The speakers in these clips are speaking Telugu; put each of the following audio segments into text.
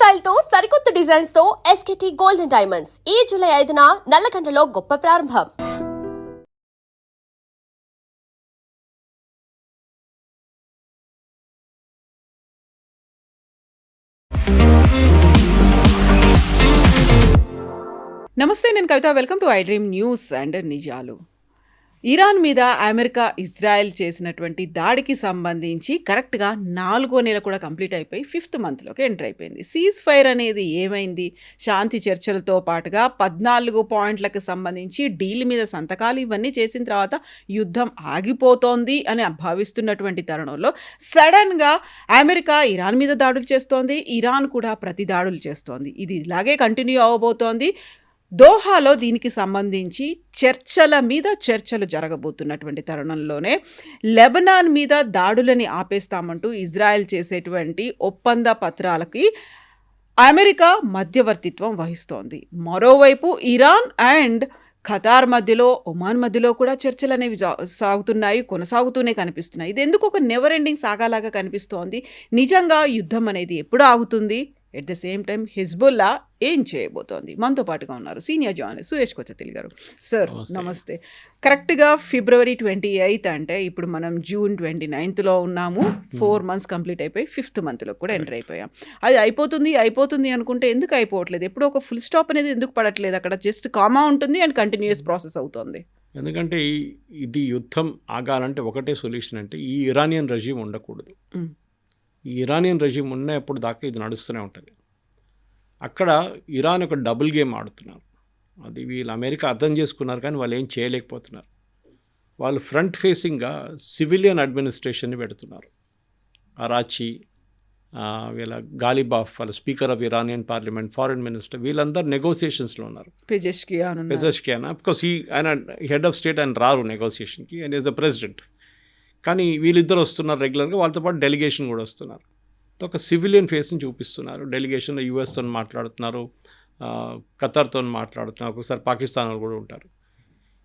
స్టైల్ తో సరికొత్త డిజైన్స్ తో ఎస్కేటీ గోల్డెన్ డైమండ్స్ ఈ జూలై 5న నల్లగండలో గొప్ప ప్రారంభం. నమస్తే, నేను Kavitha. Welcome to I dream news and నిజాలు. ఇరాన్ మీద అమెరికా, ఇజ్రాయెల్ చేసినటువంటి దాడికి సంబంధించి కరెక్ట్గా 4వ నెల కూడా కంప్లీట్ అయిపోయి 5th మంత్లోకి ఎంటర్ అయిపోయింది. సీజ్ ఫైర్ అనేది ఏమైంది? శాంతి చర్చలతో పాటుగా 14 పాయింట్లకు సంబంధించి డీల్ మీద సంతకాలు ఇవన్నీ చేసిన తర్వాత యుద్ధం ఆగిపోతోంది అని భావిస్తున్నటువంటి తరుణంలో సడన్గా అమెరికా ఇరాన్ మీద దాడులు చేస్తోంది, ఇరాన్ కూడా ప్రతి దాడులు చేస్తోంది. ఇది ఇలాగే కంటిన్యూ అవ్వబోతోంది. దోహాలో దీనికి సంబంధించి చర్చల మీద చర్చలు జరగబోతున్నటువంటి తరుణంలోనే లెబనాన్ మీద దాడులని ఆపేస్తామంటూ ఇజ్రాయెల్ చేసేటువంటి ఒప్పంద పత్రాలకి అమెరికా మధ్యవర్తిత్వం వహిస్తోంది. మరోవైపు ఇరాన్ అండ్ ఖతార్ మధ్యలో, ఒమాన్ మధ్యలో కూడా చర్చలు అనేవి సాగుతున్నాయి, కొనసాగుతూనే కనిపిస్తున్నాయి. ఇది ఎందుకు ఒక నెవర్ ఎండింగ్ సాగాలాగా కనిపిస్తోంది? నిజంగా యుద్ధం అనేది ఎప్పుడు ఆగుతుంది? At the same time Hezbollah ఏం చేయబోతోంది? మనతో పాటుగా ఉన్నారు సీనియర్ జర్నలిస్ట్ సురేష్ కొచ్చతిల్ గారు. సార్ నమస్తే. కరెక్ట్గా ఫిబ్రవరి 28 అంటే ఇప్పుడు మనం జూన్ 29లో ఉన్నాము. 4 months కంప్లీట్ అయిపోయి 5th మంత్లో కూడా ఎంటర్ అయిపోయాం. అది అయిపోతుంది అనుకుంటే ఎందుకు అయిపోవట్లేదు? ఎప్పుడు ఒక ఫుల్ స్టాప్ అనేది ఎందుకు పడట్లేదు? అక్కడ జస్ట్ కామా ఉంటుంది అండ్ కంటిన్యూస్ ప్రాసెస్ అవుతుంది. ఎందుకంటే ఇది యుద్ధం ఆగాలంటే ఒకటే సొల్యూషన్, అంటే ఈ ఇరానియన్ రెజీమ్ ఉండకూడదు. ఈ ఇరానియన్ రెజీమ్ ఉన్నప్పుడు దాకా ఇది నడుస్తూనే ఉంటుంది. అక్కడ ఇరాన్ ఒక డబుల్ గేమ్ ఆడుతున్నారు. అది వీళ్ళు అమెరికా అర్థం చేసుకున్నారు, కానీ వాళ్ళు ఏం చేయలేకపోతున్నారు. వాళ్ళు ఫ్రంట్ ఫేసింగ్గా సివిలియన్ అడ్మినిస్ట్రేషన్ని పెడుతున్నారు. అరాచి, వీళ్ళ గాలిబాఫ్, వాళ్ళ speaker of Iranian parliament, foreign minister, వీళ్ళందరూ నెగోసియేషన్స్లో ఉన్నారు. పెజెష్కియాన్ అఫ్కోర్స్ ఆయన హెడ్ ఆఫ్ స్టేట్, ఆయన రారు నెగోసియేషన్కి, అండ్ ఈజ్ ద ప్రెసిడెంట్. కానీ వీళ్ళిద్దరు వస్తున్నారు రెగ్యులర్గా, వాళ్ళతో పాటు డెలిగేషన్ కూడా వస్తున్నారు. ఒక సివిలియన్ ఫేస్ని చూపిస్తున్నారు. డెలిగేషన్లో యూఎస్తో మాట్లాడుతున్నారు, ఖతార్తో మాట్లాడుతున్నారు, ఒకసారి పాకిస్తాన్ వాళ్ళు కూడా ఉంటారు.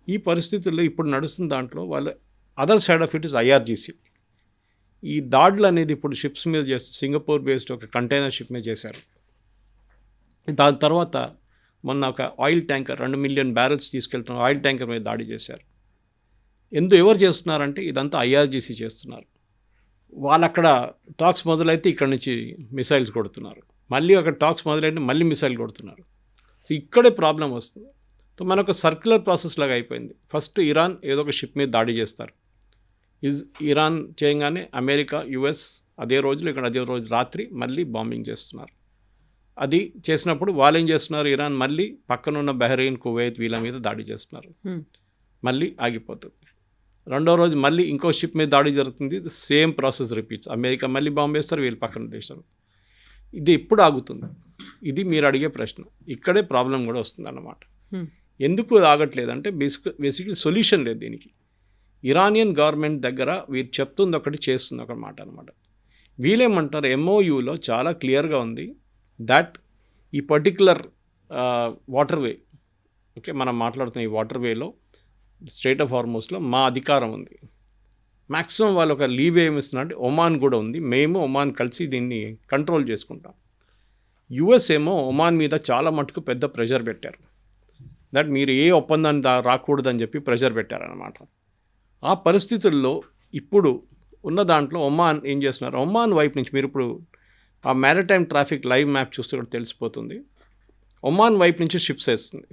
ఈ పరిస్థితుల్లో ఇప్పుడు నడుస్తున్న దాంట్లో వాళ్ళు other side of it is IRGC. ఈ దాడులు అనేది ఇప్పుడు షిప్స్ మీద చేస్తూ సింగపూర్ బేస్డ్ ఒక కంటైనర్ షిప్ మీద చేశారు. దాని తర్వాత మొన్న ఒక ఆయిల్ ట్యాంకర్ 2 million barrels తీసుకెళ్తున్న ఆయిల్ ట్యాంకర్ మీద దాడి చేశారు. ఎవరు చేస్తున్నారంటే ఇదంతా ఐఆర్జీసీ చేస్తున్నారు. వాళ్ళు అక్కడ టాక్స్ మొదలైతే ఇక్కడ నుంచి మిసైల్స్ కొడుతున్నారు, మళ్ళీ అక్కడ టాక్స్ మొదలైతే మళ్ళీ మిసైల్ కొడుతున్నారు. సో ఇక్కడే ప్రాబ్లం వస్తుంది. సో మనకు సర్క్యులర్ ప్రాసెస్ లాగా అయిపోయింది. ఫస్ట్ ఇరాన్ ఏదో ఒక షిప్ మీద దాడి చేస్తారు. ఇరాన్ చేయగానే అమెరికా, యుఎస్ అదే రోజు రాత్రి మళ్ళీ బాంబింగ్ చేస్తున్నారు. అది చేసినప్పుడు వాళ్ళు ఏం చేస్తున్నారు, ఇరాన్ మళ్ళీ పక్కనున్న బహ్రెయిన్, కువైత్ వీళ్ళ మీద దాడి చేస్తున్నారు. మళ్ళీ ఆగిపోతుంది. రెండో రోజు మళ్ళీ ఇంకో షిప్ మీద దాడి జరుగుతుంది. Same process repeats. అమెరికా మళ్ళీ బాంబు వేస్తారు, వీళ్ళు పక్కన దేశాలు. ఇది ఎప్పుడు ఆగుతుంది? ఇది మీరు అడిగే ప్రశ్న. ఇక్కడే ప్రాబ్లం కూడా వస్తుంది అన్నమాట. ఎందుకు ఆగట్లేదు అంటే బేసిక్లీ సొల్యూషన్ లేదు దీనికి. ఇరానియన్ గవర్నమెంట్ దగ్గర వీరు చెప్తుంది ఒకటి, చేస్తుంది ఒక మాట అనమాట. వీళ్ళేమంటారు, ఎంఓయూలో చాలా క్లియర్గా ఉంది దట్ ఈ పర్టికులర్ వాటర్వే, ఓకే, మనం మాట్లాడుతున్న ఈ వాటర్వేలో స్ట్రైట్ ఆఫ్ హార్మోస్లో మా అధికారం ఉంది. మ్యాక్సిమం వాళ్ళు ఒక లీవ్ ఏమిస్తున్నారంటే ఒమాన్ కూడా ఉంది, మేము ఒమాన్ కలిసి దీన్ని కంట్రోల్ చేసుకుంటాం. యుఎస్ ఏమో ఒమాన్ మీద చాలా మటుకు పెద్ద ప్రెషర్ పెట్టారు. దట్ మీరు ఏ ఒప్పందాన్ని రాకూడదని చెప్పి ప్రెషర్ పెట్టారనమాట. ఆ పరిస్థితుల్లో ఇప్పుడు ఉన్న దాంట్లో ఒమాన్ ఏం చేస్తున్నారు, ఒమాన్ వైపు నుంచి మీరు ఇప్పుడు ఆ మ్యారిటైమ్ ట్రాఫిక్ లైవ్ మ్యాప్ చూస్తే కూడా తెలిసిపోతుంది. ఒమాన్ వైపు నుంచి షిప్స్ వేస్తుంది,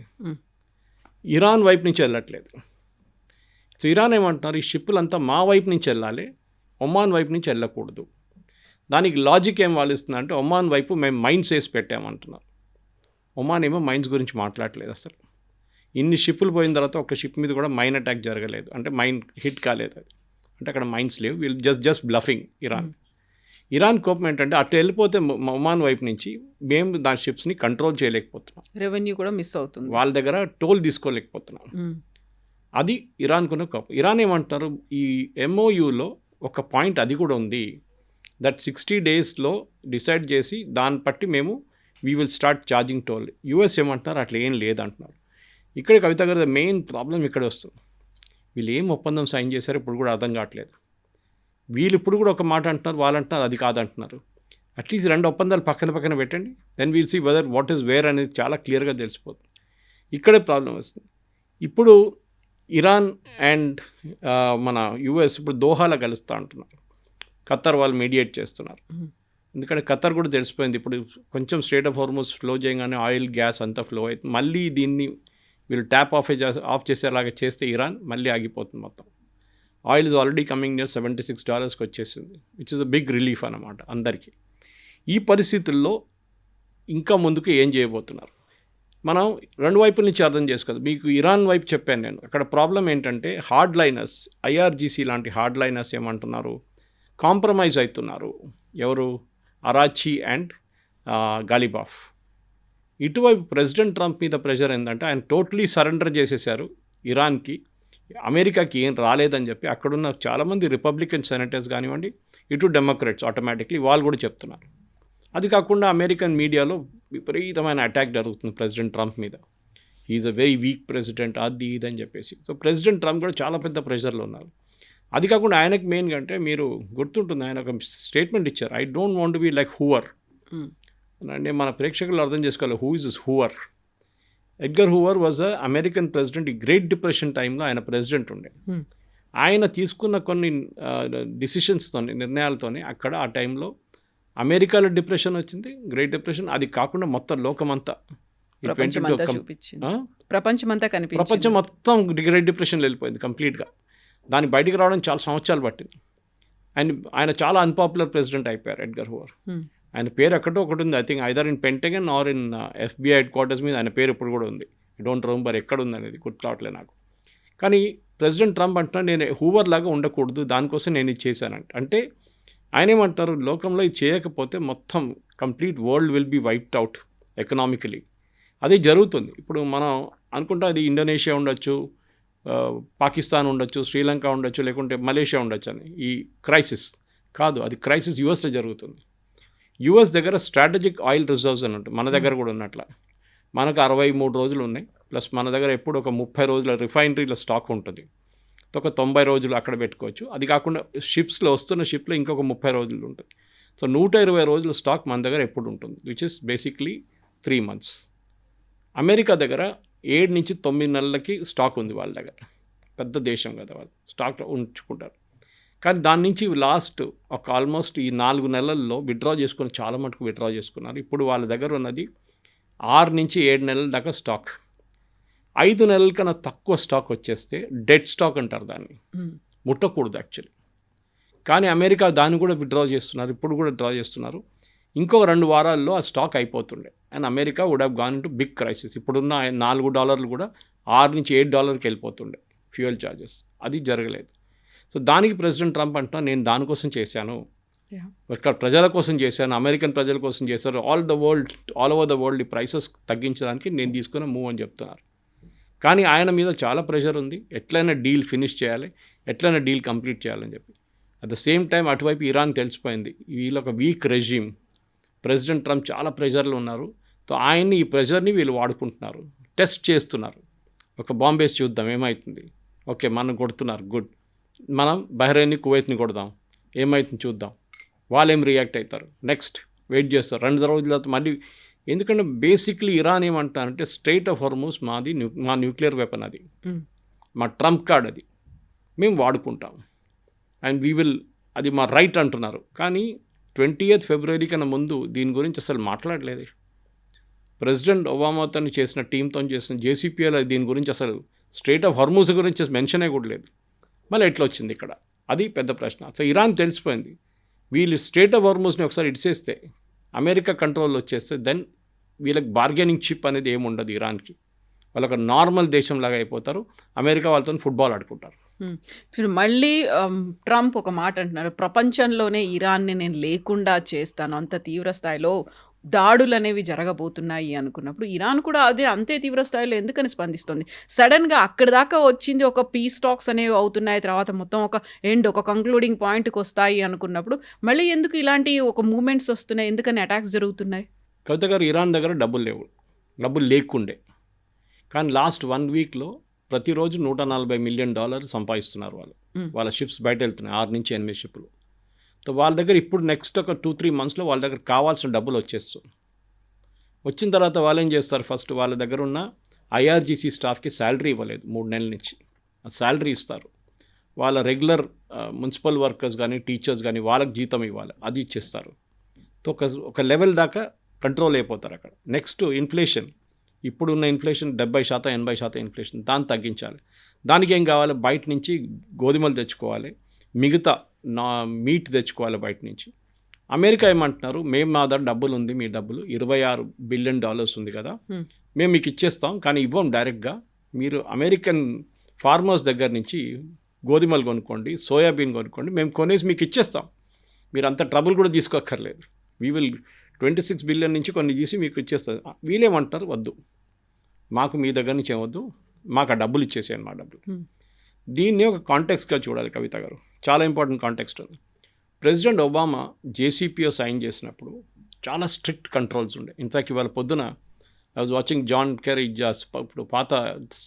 ఇరాన్ వైపు నుంచి వెళ్ళట్లేదు. సో ఇరాన్ ఏమంటున్నారు, ఈ షిప్పులంతా మా వైపు నుంచి వెళ్ళాలి, ఒమాన్ వైపు నుంచి వెళ్ళకూడదు. దానికి లాజిక్ ఏం వాలిస్తుంది అంటే, ఒమాన్ వైపు మేము మైన్స్ వేసి పెట్టామంటున్నారు. ఒమాన్ ఏమో మైన్స్ గురించి మాట్లాడలేదు అసలు. ఇన్ని షిప్పులు పోయిన తర్వాత ఒక షిప్ మీద కూడా మైన్ అటాక్ జరగలేదు, అంటే మైన్ హిట్ కాలేదు. అది అంటే అక్కడ మైన్స్ లేవు, వీళ్ళు జస్ట్ బ్లఫింగ్. ఇరాన్ కోపం ఏంటంటే అటు వెళ్ళిపోతే ఒమాన్ వైపు నుంచి మేము దాని షిప్స్ని కంట్రోల్ చేయలేకపోతున్నాం, రెవెన్యూ కూడా మిస్ అవుతుంది, వాళ్ళ దగ్గర టోల్ తీసుకోలేకపోతున్నాం. అది ఇరాన్కున్న కోపం. ఇరాన్ ఏమంటారు, ఈ ఎంఓయూలో ఒక పాయింట్ అది కూడా ఉంది, దట్ 60 daysలో డిసైడ్ చేసి దాన్ని బట్టి మేము we will start charging toll. US ఏమంటున్నారు, అట్లా ఏం లేదంటున్నారు. ఇక్కడ కవిత గారి మెయిన్ ప్రాబ్లం ఇక్కడ వస్తుంది. వీళ్ళు ఏం ఒప్పందం సైన్ చేశారో ఇప్పుడు కూడా అర్థం కావట్లేదు. వీళ్ళు ఇప్పుడు కూడా ఒక మాట అంటున్నారు, వాళ్ళు అంటున్నారు అది కాదంటున్నారు. అట్లీస్ట్ 2 ఒప్పందాలు పక్కన పెట్టండి. Then we'll see whether what is where అనేది చాలా క్లియర్గా తెలిసిపోతుంది. ఇక్కడే ప్రాబ్లం వస్తుంది. ఇప్పుడు ఇరాన్ అండ్ మన యుఎస్ ఇప్పుడు దోహాలో కలుస్తూ అంటున్నారు. ఖత్తర్ వాళ్ళు మీడియేట్ చేస్తున్నారు. ఎందుకంటే ఖత్తర్ కూడా తెలిసిపోయింది ఇప్పుడు కొంచెం స్ట్రెయిట్ ఆఫ్ హార్మోస్ ఫ్లో చేయగానే ఆయిల్ గ్యాస్ అంతా ఫ్లో అవుతుంది. మళ్ళీ దీన్ని వీళ్ళు ట్యాప్ ఆఫ్ చేసేలాగా చేస్తే ఇరాన్ మళ్ళీ ఆగిపోతుంది మొత్తం. Oil is already coming near $76కి వచ్చేసింది, which is a big relief అన్నమాట అందరికీ. ఈ పరిస్థితుల్లో ఇంకా ముందుకు ఏం చేయబోతున్నారు మనం 2 వైపుల నుంచి అర్థం చేసుకోవాలి. మీకు ఇరాన్ వైపు చెప్పాను నేను. అక్కడ ప్రాబ్లం ఏంటంటే హార్డ్ లైనర్స్, ఐఆర్జీసీ లాంటి హార్డ్ లైనర్స్ ఏమంటున్నారు, కాంప్రమైజ్ అవుతున్నారు. ఎవరు? అరాచి అండ్ గాలిబాఫ్. ఇటువైపు ప్రెసిడెంట్ ట్రంప్ మీద ప్రెషర్ ఏంటంటే ఆయన టోటలీ సరెండర్ చేసేసారు ఇరాన్కి, అమెరికాకి ఏం రాలేదని చెప్పి అక్కడున్న చాలామంది రిపబ్లికన్ సెనేటర్స్ కానివ్వండి, ఇటు డెమోక్రాట్స్ ఆటోమేటిక్లీ వాళ్ళు కూడా చెప్తున్నారు. అది కాకుండా అమెరికన్ మీడియాలో విపరీతమైన అటాక్ జరుగుతుంది ప్రెసిడెంట్ ట్రంప్ మీద. He is a very weak president, అది ఇది అని చెప్పేసి. సో ప్రెసిడెంట్ ట్రంప్ కూడా చాలా పెద్ద ప్రెషర్లో ఉన్నారు. అది కాకుండా ఆయనకు మెయిన్గా అంటే మీరు గుర్తుంటుంది, ఆయన ఒక స్టేట్మెంట్ ఇచ్చారు, I don't want be like Hoover. అంటే మన ప్రేక్షకులు అర్థం చేసుకోవాలి, who is is Hoover. Edgar Hoover was a American president. ఈ గ్రేట్ డిప్రెషన్ టైంలో ఆయన ప్రెసిడెంట్ ఉండే. ఆయన తీసుకున్న కొన్ని డిసిషన్స్తోని, నిర్ణయాలతోని అక్కడ ఆ టైంలో అమెరికాలో డిప్రెషన్ వచ్చింది, గ్రేట్ డిప్రెషన్. అది కాకుండా మొత్తం లోకమంతా ప్రపంచం మొత్తం గ్రేట్ డిప్రెషన్లో వెళ్ళిపోయింది కంప్లీట్గా. దాన్ని బయటికి రావడం చాలా సంవత్సరాలు పట్టింది. ఆయన చాలా అన్పాపులర్ ప్రెసిడెంట్ అయిపోయారు ఎడ్గర్ హూవర్. ఆయన పేరు ఎక్కడో ఒకటి ఉంది, I think either in Pentagon or in FBI headquarters మీద ఆయన పేరు ఇప్పుడు కూడా ఉంది. ఐ డోంట్ రిమెంబర్ ఎక్కడ ఉంది అనేది, గుర్తురావట్లేదు నాకు. కానీ ప్రెసిడెంట్ ట్రంప్ అంటున్నా నేను హూవర్ లాగా ఉండకూడదు, దానికోసం నేను ఇది చేశానంట. అంటే ఆయన ఏమంటారు, లోకంలో ఇది చేయకపోతే మొత్తం complete world will be wiped out economically. అది జరుగుతుంది. ఇప్పుడు మనం అనుకుంటా అది ఇండోనేషియా ఉండొచ్చు, పాకిస్తాన్ ఉండొచ్చు, శ్రీలంక ఉండొచ్చు, లేకుంటే మలేషియా ఉండొచ్చు అని. ఈ క్రైసిస్ కాదు, అది క్రైసిస్ యుఎస్లో జరుగుతుంది. యుఎస్ దగ్గర స్ట్రాటజిక్ ఆయిల్ రిజర్వ్స్ అని ఉంటుంది, మన దగ్గర కూడా ఉన్నట్ల. మనకు 63 రోజులు ఉన్నాయి, ప్లస్ మన దగ్గర ఎప్పుడు ఒక 30 రోజుల రిఫైనరీల స్టాక్ ఉంటుంది. ఒక 90 రోజులు అక్కడ పెట్టుకోవచ్చు. అది కాకుండా షిప్స్లో వస్తున్న షిప్లో ఇంకొక 30 రోజులు ఉంటుంది. సో 120 రోజుల స్టాక్ మన దగ్గర ఎప్పుడు ఉంటుంది, which is basically 3 months. America దగ్గర 7 నుంచి 9 నెలలకి స్టాక్ ఉంది వాళ్ళ దగ్గర. పెద్ద దేశం కదా, వాళ్ళు స్టాక్ ఉంచుకుంటారు. కానీ దాని నుంచి లాస్ట్ ఒక ఆల్మోస్ట్ ఈ 4 నెలల్లో విత్డ్రా చేసుకుని చాలా మటుకు విత్డ్రా చేసుకున్నారు. ఇప్పుడు వాళ్ళ దగ్గర ఉన్నది 6 నుంచి 7 నెలల దాకా స్టాక్. 5 నెలల కన్నా తక్కువ స్టాక్ వచ్చేస్తే డెడ్ స్టాక్ అంటారు, దాన్ని ముట్టకూడదు యాక్చువల్లీ. కానీ అమెరికా దాన్ని కూడా విత్డ్రా చేస్తున్నారు, ఇప్పుడు కూడా డ్రా చేస్తున్నారు. ఇంకో 2 వారాల్లో ఆ స్టాక్ అయిపోతుండే and America would have gone into big crisis. ఇప్పుడున్న $4 కూడా $6 నుంచి $8కి వెళ్ళిపోతుండే ఫ్యూయల్ ఛార్జెస్. అది జరగలేదు. సో దానికి ప్రెసిడెంట్ ట్రంప్ అంటున్నా నేను దానికోసం చేశాను, ఇక్కడ ప్రజల కోసం చేశాను, అమెరికన్ ప్రజల కోసం చేశారు, ఆల్ ఓవర్ ద వరల్డ్ ఈ ప్రైసెస్ తగ్గించడానికి నేను తీసుకున్న మూవ్ అని చెప్తున్నారు. కానీ ఆయన మీద చాలా ప్రెషర్ ఉంది, ఎట్లయినా డీల్ ఫినిష్ చేయాలి, ఎట్లయినా డీల్ కంప్లీట్ చేయాలని చెప్పి. అట్ ద సేమ్ టైం అటువైపు ఇరాన్ తెలిసిపోయింది, వీళ్ళు ఒక వీక్ రెజ్యూమ్, ప్రెసిడెంట్ ట్రంప్ చాలా ప్రెషర్లో ఉన్నారు. సో ఆయన్ని, ఈ ప్రెషర్ని వీళ్ళు వాడుకుంటున్నారు, టెస్ట్ చేస్తున్నారు. ఒక బాంబేస్ చూద్దాం ఏమవుతుంది, ఓకే మనం కొడుతున్నారు, గుడ్, మనం బహ్రెయిన్ని, కువైత్ని కొడదాం, ఏమవుతుంది చూద్దాం, వాళ్ళు ఏం రియాక్ట్ అవుతారు, నెక్స్ట్ వెయిట్ చేస్తారు 2 రోజుల తర్వాత మళ్ళీ. ఎందుకంటే బేసిక్లీ ఇరాన్ ఏమంటారంటే స్ట్రెయిట్ ఆఫ్ హార్మోస్ మాది, మా న్యూక్లియర్ వెపన్ అది, మా ట్రంప్ కార్డ్ అది, మేము వాడుకుంటాం అండ్ వీ విల్, అది మా రైట్ అంటున్నారు. కానీ 20th ఫిబ్రవరి కన్నా ముందు దీని గురించి అసలు మాట్లాడలేదు. ప్రెసిడెంట్ ఒబామాతో చేసిన టీంతో చేసిన JCPOలో దీని గురించి అసలు స్ట్రెయిట్ ఆఫ్ హార్మోస్ గురించి మెన్షనే కూడా లేదు. మళ్ళీ ఎట్లా వచ్చింది ఇక్కడ, అది పెద్ద ప్రశ్న. సో ఇరాన్ తెలిసిపోయింది, వీళ్ళు స్ట్రెయిట్ ఆఫ్ హార్మోస్ని ఒకసారి ఇడిసేస్తే, అమెరికా కంట్రోల్లో వచ్చేస్తే, దెన్ వీళ్ళకి బార్గెనింగ్ చిప్ అనేది ఏముండదు ఇరాన్కి. వాళ్ళు ఒక నార్మల్ దేశంలాగా అయిపోతారు, అమెరికా వాళ్ళతో ఫుట్బాల్ ఆడుకుంటారు. ఇప్పుడు మళ్ళీ ట్రంప్ ఒక మాట అంటున్నారు, ప్రపంచంలోనే ఇరాన్ని నేను లేకుండా చేస్తాను, అంత తీవ్ర స్థాయిలో దాడులు అనేవి జరగబోతున్నాయి అనుకున్నప్పుడు ఇరాన్ కూడా అదే అంతే తీవ్ర స్థాయిలో ఎందుకని స్పందిస్తుంది? సడన్గా అక్కడి దాకా వచ్చింది, ఒక పీస్ టాక్స్ అనేవి అవుతున్నాయి, తర్వాత మొత్తం ఒక ఒక కంక్లూడింగ్ పాయింట్కి వస్తాయి అనుకున్నప్పుడు మళ్ళీ ఎందుకు ఇలాంటి ఒక మూమెంట్స్ వస్తున్నాయి, ఎందుకని అటాక్స్ జరుగుతున్నాయి? కవిత గారు, ఇరాన్ దగ్గర డబ్బులు లేకుండే, కానీ లాస్ట్ 1 వీక్లో ప్రతిరోజు $140 మిలియన్ సంపాదిస్తున్నారు వాళ్ళు. వాళ్ళ షిప్స్ బయట వెళ్తున్నాయి, 6 నుంచి 8 షిప్లు. వాళ్ళ దగ్గర ఇప్పుడు నెక్స్ట్ ఒక 2-3 మంత్స్లో వాళ్ళ దగ్గర కావాల్సిన డబ్బులు వచ్చేస్తుంది. వచ్చిన తర్వాత వాళ్ళు ఏం చేస్తారు, ఫస్ట్ వాళ్ళ దగ్గర ఉన్న ఐఆర్జీసీ స్టాఫ్కి శాలరీ ఇవ్వలేదు 3 నెలల నుంచి, ఆ శాలరీ ఇస్తారు. వాళ్ళ రెగ్యులర్ మున్సిపల్ వర్కర్స్ కానీ టీచర్స్ కానీ వాళ్ళకి జీతం ఇవ్వాలి, అది ఇచ్చేస్తారు. ఒక లెవెల్ దాకా కంట్రోల్ అయిపోతారు అక్కడ. నెక్స్ట్ ఇన్ఫ్లేషన్, ఇప్పుడున్న ఇన్ఫ్లేషన్ 70% 80% ఇన్ఫ్లేషన్, దాన్ని తగ్గించాలి. దానికి ఏం కావాలి, బయట నుంచి గోధుమలు తెచ్చుకోవాలి, మిగతా మీట్ తెచ్చుకోవాలి బయట నుంచి. అమెరికా ఏమంటున్నారు, మేము మా దగ్గర డబ్బులు ఉంది, మీ డబ్బులు $26 బిలియన్ ఉంది కదా, మేము మీకు ఇచ్చేస్తాం, కానీ ఇవ్వం డైరెక్ట్గా, మీరు అమెరికన్ ఫార్మర్స్ దగ్గర నుంచి గోధుమలు కొనుక్కోండి, సోయాబీన్ కొనుక్కోండి, మేము కొనేసి మీకు ఇచ్చేస్తాం, మీరు అంత ట్రబుల్ కూడా తీసుకోక్కర్లేదు, వీ విల్ 26 బిలియన్ నుంచి కొన్ని తీసి మీకు ఇచ్చేస్తాం. వీళ్ళేమంటారు, వద్దు, మాకు మీ దగ్గర నుంచి ఏమొద్దు, మాకు ఆ డబ్బులు ఇచ్చేసేయండి, మా డబ్బులు. దీన్ని ఒక కాంటెక్స్ట్గా చూడాలి కవిత గారు, చాలా ఇంపార్టెంట్ కాంటెక్స్ట్ ఉంది. ప్రెసిడెంట్ ఒబామా జేసీపీఓ సైన్ చేసినప్పుడు చాలా స్ట్రిక్ట్ కంట్రోల్స్ ఉండే. ఇన్ఫ్యాక్ట్ ఇవాళ పొద్దున I was watching John Kerry, ఇప్పుడు పాత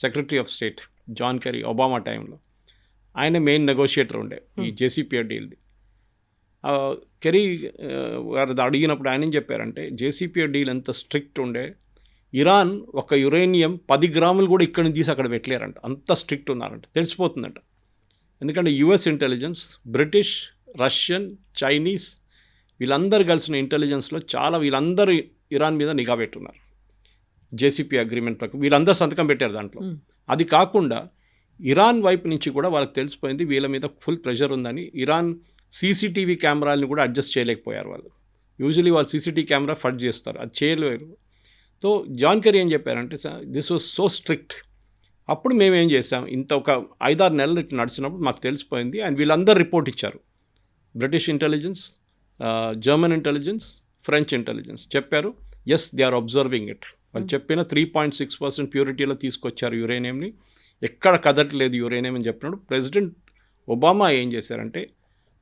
secretary of state John Kerry Obama టైంలో, ఆయన మెయిన్ నెగోషియేటర్ ఉండే ఈ జేసీపీఓ డీల్ది. కెరీ గారు అడిగినప్పుడు ఆయన ఏం చెప్పారంటే, జేసీపీఓ డీల్ ఎంత స్ట్రిక్ట్ ఉండే, ఇరాన్ ఒక యురేనియం 10 గ్రాములు కూడా ఇక్కడి నుంచి తీసి అక్కడ పెట్టలేరంట, అంత స్ట్రిక్ట్ ఉన్నారంట, తెలిసిపోతుందంట. ఎందుకంటే US intelligence, British, Russian, Chinese వీళ్ళందరూ కలిసిన ఇంటెలిజెన్స్లో చాలా వీళ్ళందరూ ఇరాన్ మీద నిఘా పెట్టున్నారు. జేసీపీ అగ్రిమెంట్ ప్రకారం వీళ్ళందరూ సంతకం పెట్టారు దాంట్లో. అది కాకుండా ఇరాన్ వైపు నుంచి కూడా వాళ్ళకి తెలిసిపోయింది వీళ్ళ మీద ఫుల్ ప్రెషర్ ఉందని. ఇరాన్ సీసీటీవీ కెమెరాలని కూడా అడ్జస్ట్ చేయలేకపోయారు వాళ్ళు. యూజువలీ వాళ్ళు సీసీటీవీ కెమెరా ఫడ్ చేస్తారు, అది చేయలేరు. సో జాన్ కెరీ ఏం చెప్పారంటే, దిస్ వాజ్ సో స్ట్రిక్ట్. అప్పుడు మేము ఏం చేసాం, ఇంత ఒక 5-6 నెలలు ఇట్లా నడిచినప్పుడు మాకు తెలిసిపోయింది, అండ్ వీళ్ళందరూ రిపోర్ట్ ఇచ్చారు. British intelligence, German intelligence, French intelligence చెప్పారు, as they are observing it. వాళ్ళు చెప్పిన 3.6% ప్యూరిటీలో తీసుకొచ్చారు యురేనియంని, ఎక్కడ కదట్లేదు యురేనియం అని చెప్పినప్పుడు ప్రెసిడెంట్ ఒబామా ఏం చేశారంటే,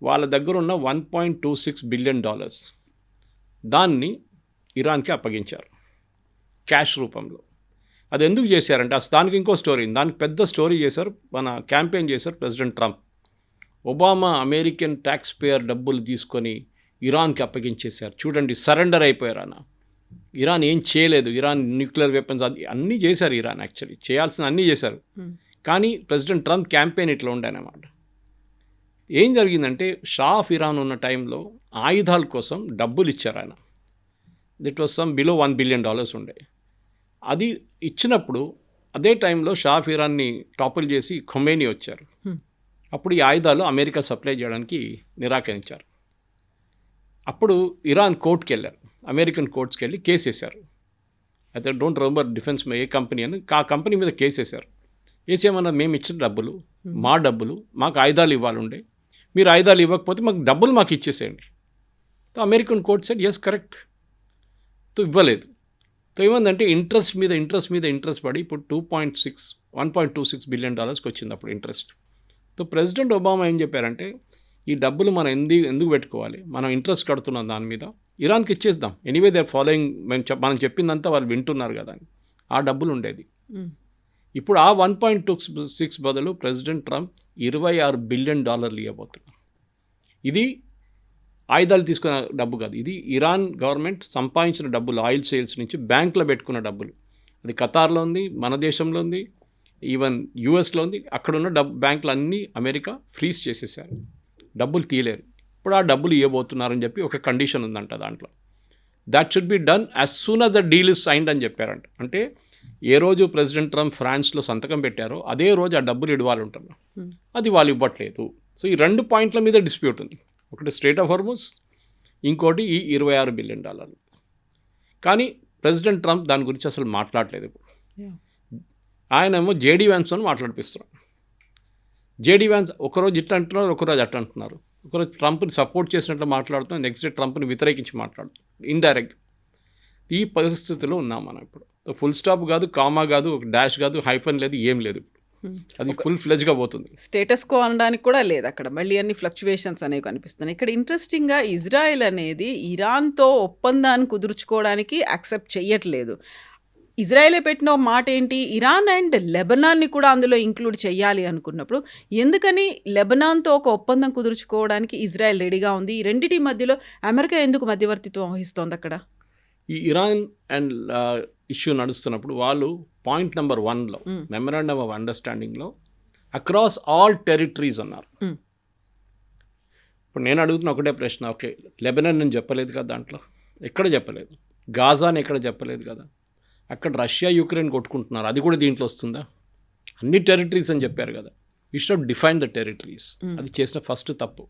వాళ్ళ దగ్గర ఉన్న $1.26 బిలియన్ దాన్ని ఇరాన్కి అప్పగించారు క్యాష్ రూపంలో. అది ఎందుకు చేశారంటే, అసలు దానికి ఇంకో స్టోరీ, దానికి పెద్ద స్టోరీ చేశారు, మన క్యాంపెయిన్ చేశారు president Trump. Obama American tax payer డబ్బులు తీసుకొని ఇరాన్కి అప్పగించేశారు, చూడండి సరెండర్ అయిపోయారు అన్న. ఇరాన్ ఏం చేయలేదు, ఇరాన్ న్యూక్లియర్ వెపన్స్ అది అన్నీ చేశారు, ఇరాన్ యాక్చువల్లీ చేయాల్సిన అన్నీ చేశారు. కానీ ప్రెసిడెంట్ ట్రంప్ క్యాంపెయిన్ ఇట్లా ఉండేనమాట. ఏం జరిగిందంటే, షా ఆఫ్ ఇరాన్ ఉన్న టైంలో ఆయుధాల కోసం డబ్బులు ఇచ్చారు ఆయన. దిట్ వాజ్ సమ్ బిలో $1 బిలియన్ ఉండే. అది ఇచ్చినప్పుడు అదే టైంలో షా ఆఫ్ ఇరాన్ని టాపుల్ చేసి ఖొమేనీ వచ్చారు. అప్పుడు ఈ ఆయుధాలు అమెరికా సప్లై చేయడానికి నిరాకరించారు. అప్పుడు ఇరాన్ కోర్టుకి వెళ్ళారు, అమెరికన్ కోర్ట్స్కి వెళ్ళి కేసు వేశారు. అయితే don't remember defence A company అని, ఆ కంపెనీ మీద కేసు వేశారు. వేసేమన్నా, మేము ఇచ్చిన డబ్బులు మా డబ్బులు, మాకు ఆయుధాలు ఇవ్వాలండే, మీరు ఆయుధాలు ఇవ్వకపోతే మాకు డబ్బులు మాకు ఇచ్చేసేయండి. So American court said yes correct. తో ఇవ్వలేదు. సో ఏమందంటే ఇంట్రెస్ట్ మీద ఇంట్రెస్ట్ పడి ఇప్పుడు $1.26 బిలియన్ వచ్చింది అప్పుడు ఇంట్రెస్ట్. సో ప్రెసిడెంట్ ఒబామా ఏం చెప్పారంటే, ఈ డబ్బులు మనం ఎందుకు పెట్టుకోవాలి, మనం ఇంట్రెస్ట్ కడుతున్నాం దాని మీద, ఇరాన్కి ఇచ్చేద్దాం, ఎనీవే దే ఆర్ ఫాలోయింగ్, మనం చెప్పిందంతా వాళ్ళు వింటున్నారు కదా అని. ఆ డబ్బులు ఉండేది. ఇప్పుడు ఆ 1.26 బదులు ప్రెసిడెంట్ ట్రంప్ $26 బిలియన్ ఇవ్వబోతున్నారు. ఇది ఆయుధాలు తీసుకున్న డబ్బు కాదు, ఇది ఇరాన్ గవర్నమెంట్ సంపాదించిన డబ్బులు, ఆయిల్ సేల్స్ నుంచి బ్యాంకులో పెట్టుకున్న డబ్బులు. అది ఖతార్లో ఉంది, మన దేశంలో ఉంది, ఈవెన్ యూఎస్లో ఉంది. అక్కడున్న బ్యాంకులు అన్నీ అమెరికా ఫ్రీజ్ చేసేసారు, డబ్బులు తీయలేరు. ఇప్పుడు ఆ డబ్బులు ఇవ్వబోతున్నారని చెప్పి ఒక కండిషన్ ఉందంట దాంట్లో. That should be done as soon as the deal is signed అని చెప్పారంట. అంటే ఏ రోజు ప్రెసిడెంట్ ట్రంప్ ఫ్రాన్స్లో సంతకం పెట్టారో అదే రోజు ఆ డబ్బులు ఇవ్వాలి ఉంటున్నారు, అది వాళ్ళు ఇవ్వట్లేదు. సో ఈ 2 పాయింట్ల మీద డిస్ప్యూట్ ఉంది. ఒకటి స్ట్రెయిట్ ఆఫ్ హార్ముజ్, ఇంకోటి ఈ $26 బిలియన్. కానీ ప్రెసిడెంట్ ట్రంప్ దాని గురించి అసలు మాట్లాడలేదు. ఇప్పుడు ఆయనేమో జేడీ వ్యాన్స్తో మాట్లాడిపిస్తున్నారు. జేడీ వ్యాన్స్ ఒకరోజు ఇట్లా అంటున్నారు, ఒకరోజు అట్లా అంటున్నారు. ఒకరోజు ట్రంప్ని సపోర్ట్ చేసినట్లు మాట్లాడుతున్నాం, నెక్స్ట్ డే ట్రంప్ని వ్యతిరేకించి మాట్లాడుతున్నాం ఇండైరెక్ట్. ఈ పరిస్థితిలో ఉన్నాం మనం ఇప్పుడు. ఫుల్ స్టాప్ కాదు, కామా కాదు, ఒక డాష్ కాదు, హైఫన్ లేదు, ఏం లేదు. అది ఫుల్ ఫ్లెజ్గా పోతుంది. స్టేటస్ కో అనడానికి కూడా లేదు అక్కడ, మళ్ళీ అన్ని ఫ్లక్చువేషన్స్ అనేవి కనిపిస్తున్నాయి. ఇక్కడ ఇంట్రెస్టింగ్గా ఇజ్రాయెల్ అనేది ఇరాన్తో ఒప్పందాన్ని కుదుర్చుకోవడానికి యాక్సెప్ట్ చెయ్యట్లేదు. ఇజ్రాయెలే పెట్టిన మాట ఏంటి, ఇరాన్ అండ్ లెబనాన్ని కూడా అందులో ఇంక్లూడ్ చేయాలి అనుకున్నప్పుడు ఎందుకని లెబనాన్తో ఒక ఒప్పందం కుదుర్చుకోవడానికి ఇజ్రాయెల్ రెడీగా ఉంది? ఈ రెండిటి మధ్యలో అమెరికా ఎందుకు మధ్యవర్తిత్వం వహిస్తోంది అక్కడ? ఈ ఇరాన్ అండ్ ఇష్యూ నడుస్తున్నప్పుడు వాళ్ళు పాయింట్ నెంబర్ 1లో మెమరాండమ్ ఆఫ్ అండర్స్టాండింగ్లో అక్రాస్ ఆల్ టెరిటరీస్ అన్నారు. ఇప్పుడు నేను అడుగుతున్న ఒకటే ప్రశ్న, ఓకే లెబనాన్ నేను చెప్పలేదు కదా, దాంట్లో ఎక్కడ చెప్పలేదు, గాజాని ఎక్కడ చెప్పలేదు కదా, అక్కడ రష్యా యుక్రెయిన్ కొట్టుకుంటున్నారు, అది కూడా దీంట్లో వస్తుందా? అన్ని టెరిటరీస్ అని చెప్పారు కదా, you should define the territories. అది చేసిన ఫస్ట్ తప్పు.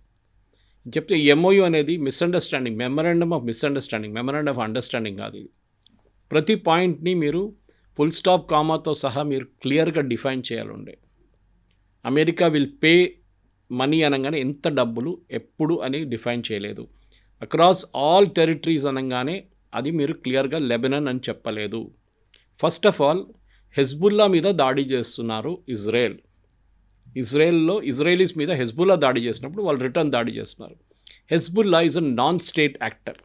చెప్తే ఎంఓయూ అనేది misunderstanding, memorandum of misunderstanding, memorandum of understanding కాదు ఇది. ప్రతి పాయింట్ని మీరు ఫుల్ స్టాప్ కామాతో సహా మీరు క్లియర్గా డిఫైన్ చేయాలండే. అమెరికా విల్ పే మనీ అనగానే ఎంత డబ్బులు ఎప్పుడు అని డిఫైన్ చేయలేదు. అక్రాస్ ఆల్ టెరిటరీస్ అనగానే అది మీరు క్లియర్గా లెబనాన్ అని చెప్పలేదు. ఫస్ట్ ఆఫ్ ఆల్ హెజ్బుల్లా మీద దాడి చేస్తున్నారు ఇజ్రాయెల్లో ఇజ్రాయలీస్ మీద హెజ్బుల్లా దాడి చేసినప్పుడు వాళ్ళు రిటర్న్ దాడి చేస్తున్నారు. Hezbollah is a non state actor.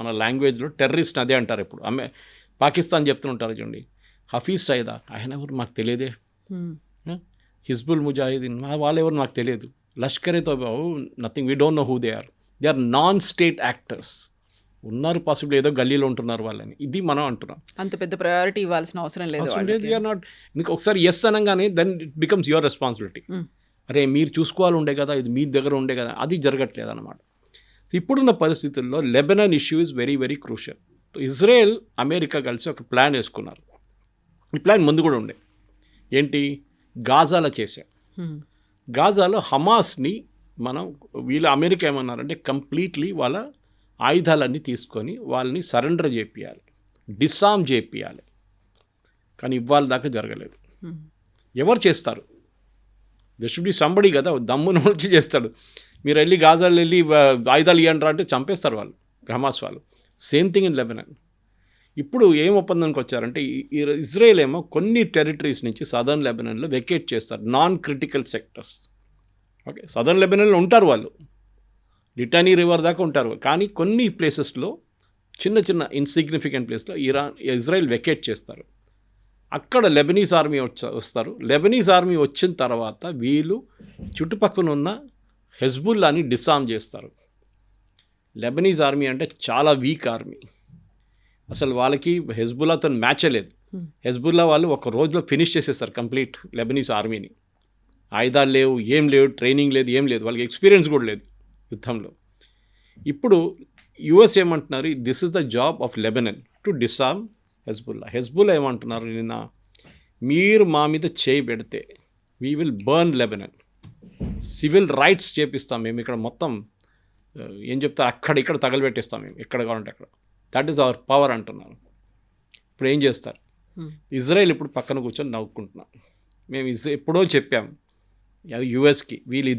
మన లాంగ్వేజ్లో టెర్రరిస్ట్ అదే అంటారు. ఇప్పుడు పాకిస్తాన్ చెప్తుంటారు చూడండి, హఫీజ్ సైదా ఆయన ఎవరు మాకు తెలియదే, హిజ్బుల్ ముజాహిదీన్ వాళ్ళు ఎవరు నాకు తెలియదు, Lashkar e Taiba nothing, we don't know who they are non state actors. ఉన్నారు పాసిబుల్, ఏదో గల్లీలో ఉంటున్నారు వాళ్ళని, ఇది మనం అంటున్నాం. అంత పెద్ద ప్రయారిటీ ఇవ్వాల్సిన అవసరం లేదు. మీకు ఒకసారి ఎస్ అనగానే then it becomes your responsibility. అరే మీరు చూసుకోవాలి ఉండే కదా, ఇది మీ దగ్గర ఉండే కదా, అది జరగట్లేదు అనమాట. ఇప్పుడున్న పరిస్థితుల్లో Lebanon issue is very very crucial. Israel America కలిసి ఒక ప్లాన్ వేసుకున్నారు. ఈ ప్లాన్ ముందు కూడా ఉండే, ఏంటి, గాజాలో చేశాం. గాజాలో హమాస్ని మనం వీళ్ళ అమెరికా ఏమన్నారంటే కంప్లీట్లీ వాళ్ళ ఆయుధాలన్నీ తీసుకొని వాళ్ళని సరెండర్ చేపియాలి, డిసామ్ చేపియాలి. కానీ ఇవాళ దాకా జరగలేదు. ఎవరు చేస్తారు? దే షుడ్ బి సంబడి కదా, దమ్మును వచ్చి చేస్తాడు. మీరు వెళ్ళి గాజాలు వెళ్ళి ఆయుధాలు ఇవ్వండి అంటే చంపేస్తారు వాళ్ళు, హమాస్ వాళ్ళు. Same thing in Lebanon. ఇప్పుడు ఏం ఒప్పందానికి వచ్చారంటే ఇజ్రాయెల్ ఏమో కొన్ని టెరిటరీస్ నుంచి సదర్న్ లెబనాన్లో వెకేట్ చేస్తారు, non critical sectors. Okay, southern లెబనాన్లో ఉంటారు వాళ్ళు, లిటానీ రివర్ దాకా ఉంటారు. కానీ కొన్ని ప్లేసెస్లో చిన్న చిన్న ఇన్సిగ్నిఫికెంట్ ప్లేస్లో ఇజ్రాయెల్ వెకేట్ చేస్తారు. అక్కడ లెబనీస్ ఆర్మీ వస్తారు. లెబనీస్ ఆర్మీ వచ్చిన తర్వాత వీళ్ళు చుట్టుపక్కల ఉన్న హెజ్బుల్లాని డిసామ్ చేస్తారు. లెబనీస్ ఆర్మీ అంటే చాలా వీక్ ఆర్మీ, అసలు వాళ్ళకి హెజ్బుల్లాతో మ్యాచ్ లేదు. హెజ్బుల్లా వాళ్ళు ఒక రోజులో ఫినిష్ చేసేస్తారు కంప్లీట్ లెబనీస్ ఆర్మీని. ఆయుధాలు లేవు, ఏం లేవు, ట్రైనింగ్ లేదు, ఏం లేదు, వాళ్ళకి ఎక్స్పీరియన్స్ కూడా లేదు యుద్ధంలో. ఇప్పుడు యుఎస్ ఏమంటున్నారు, this is the job of Lebanon to disarm Hezbollah ఏమంటున్నారు, నిన్న మీరు మా మీద చేయి పెడితే we will burn Lebanon, civil rights చేపిస్తాం మేము, ఇక్కడ మొత్తం ఏం చెప్తారు అక్కడ ఇక్కడ తగలబెట్టేస్తాం మేము, ఎక్కడ కావాలంటే అక్కడ, దట్ ఈస్ అవర్ పవర్ అంటున్నారు. ఇప్పుడు ఏం చేస్తారు? ఇజ్రాయెల్ ఇప్పుడు పక్కన కూర్చొని నవ్వుకుంటున్నాం. మేము ఎప్పుడో చెప్పాం యుఎస్కి, వీళ్ళు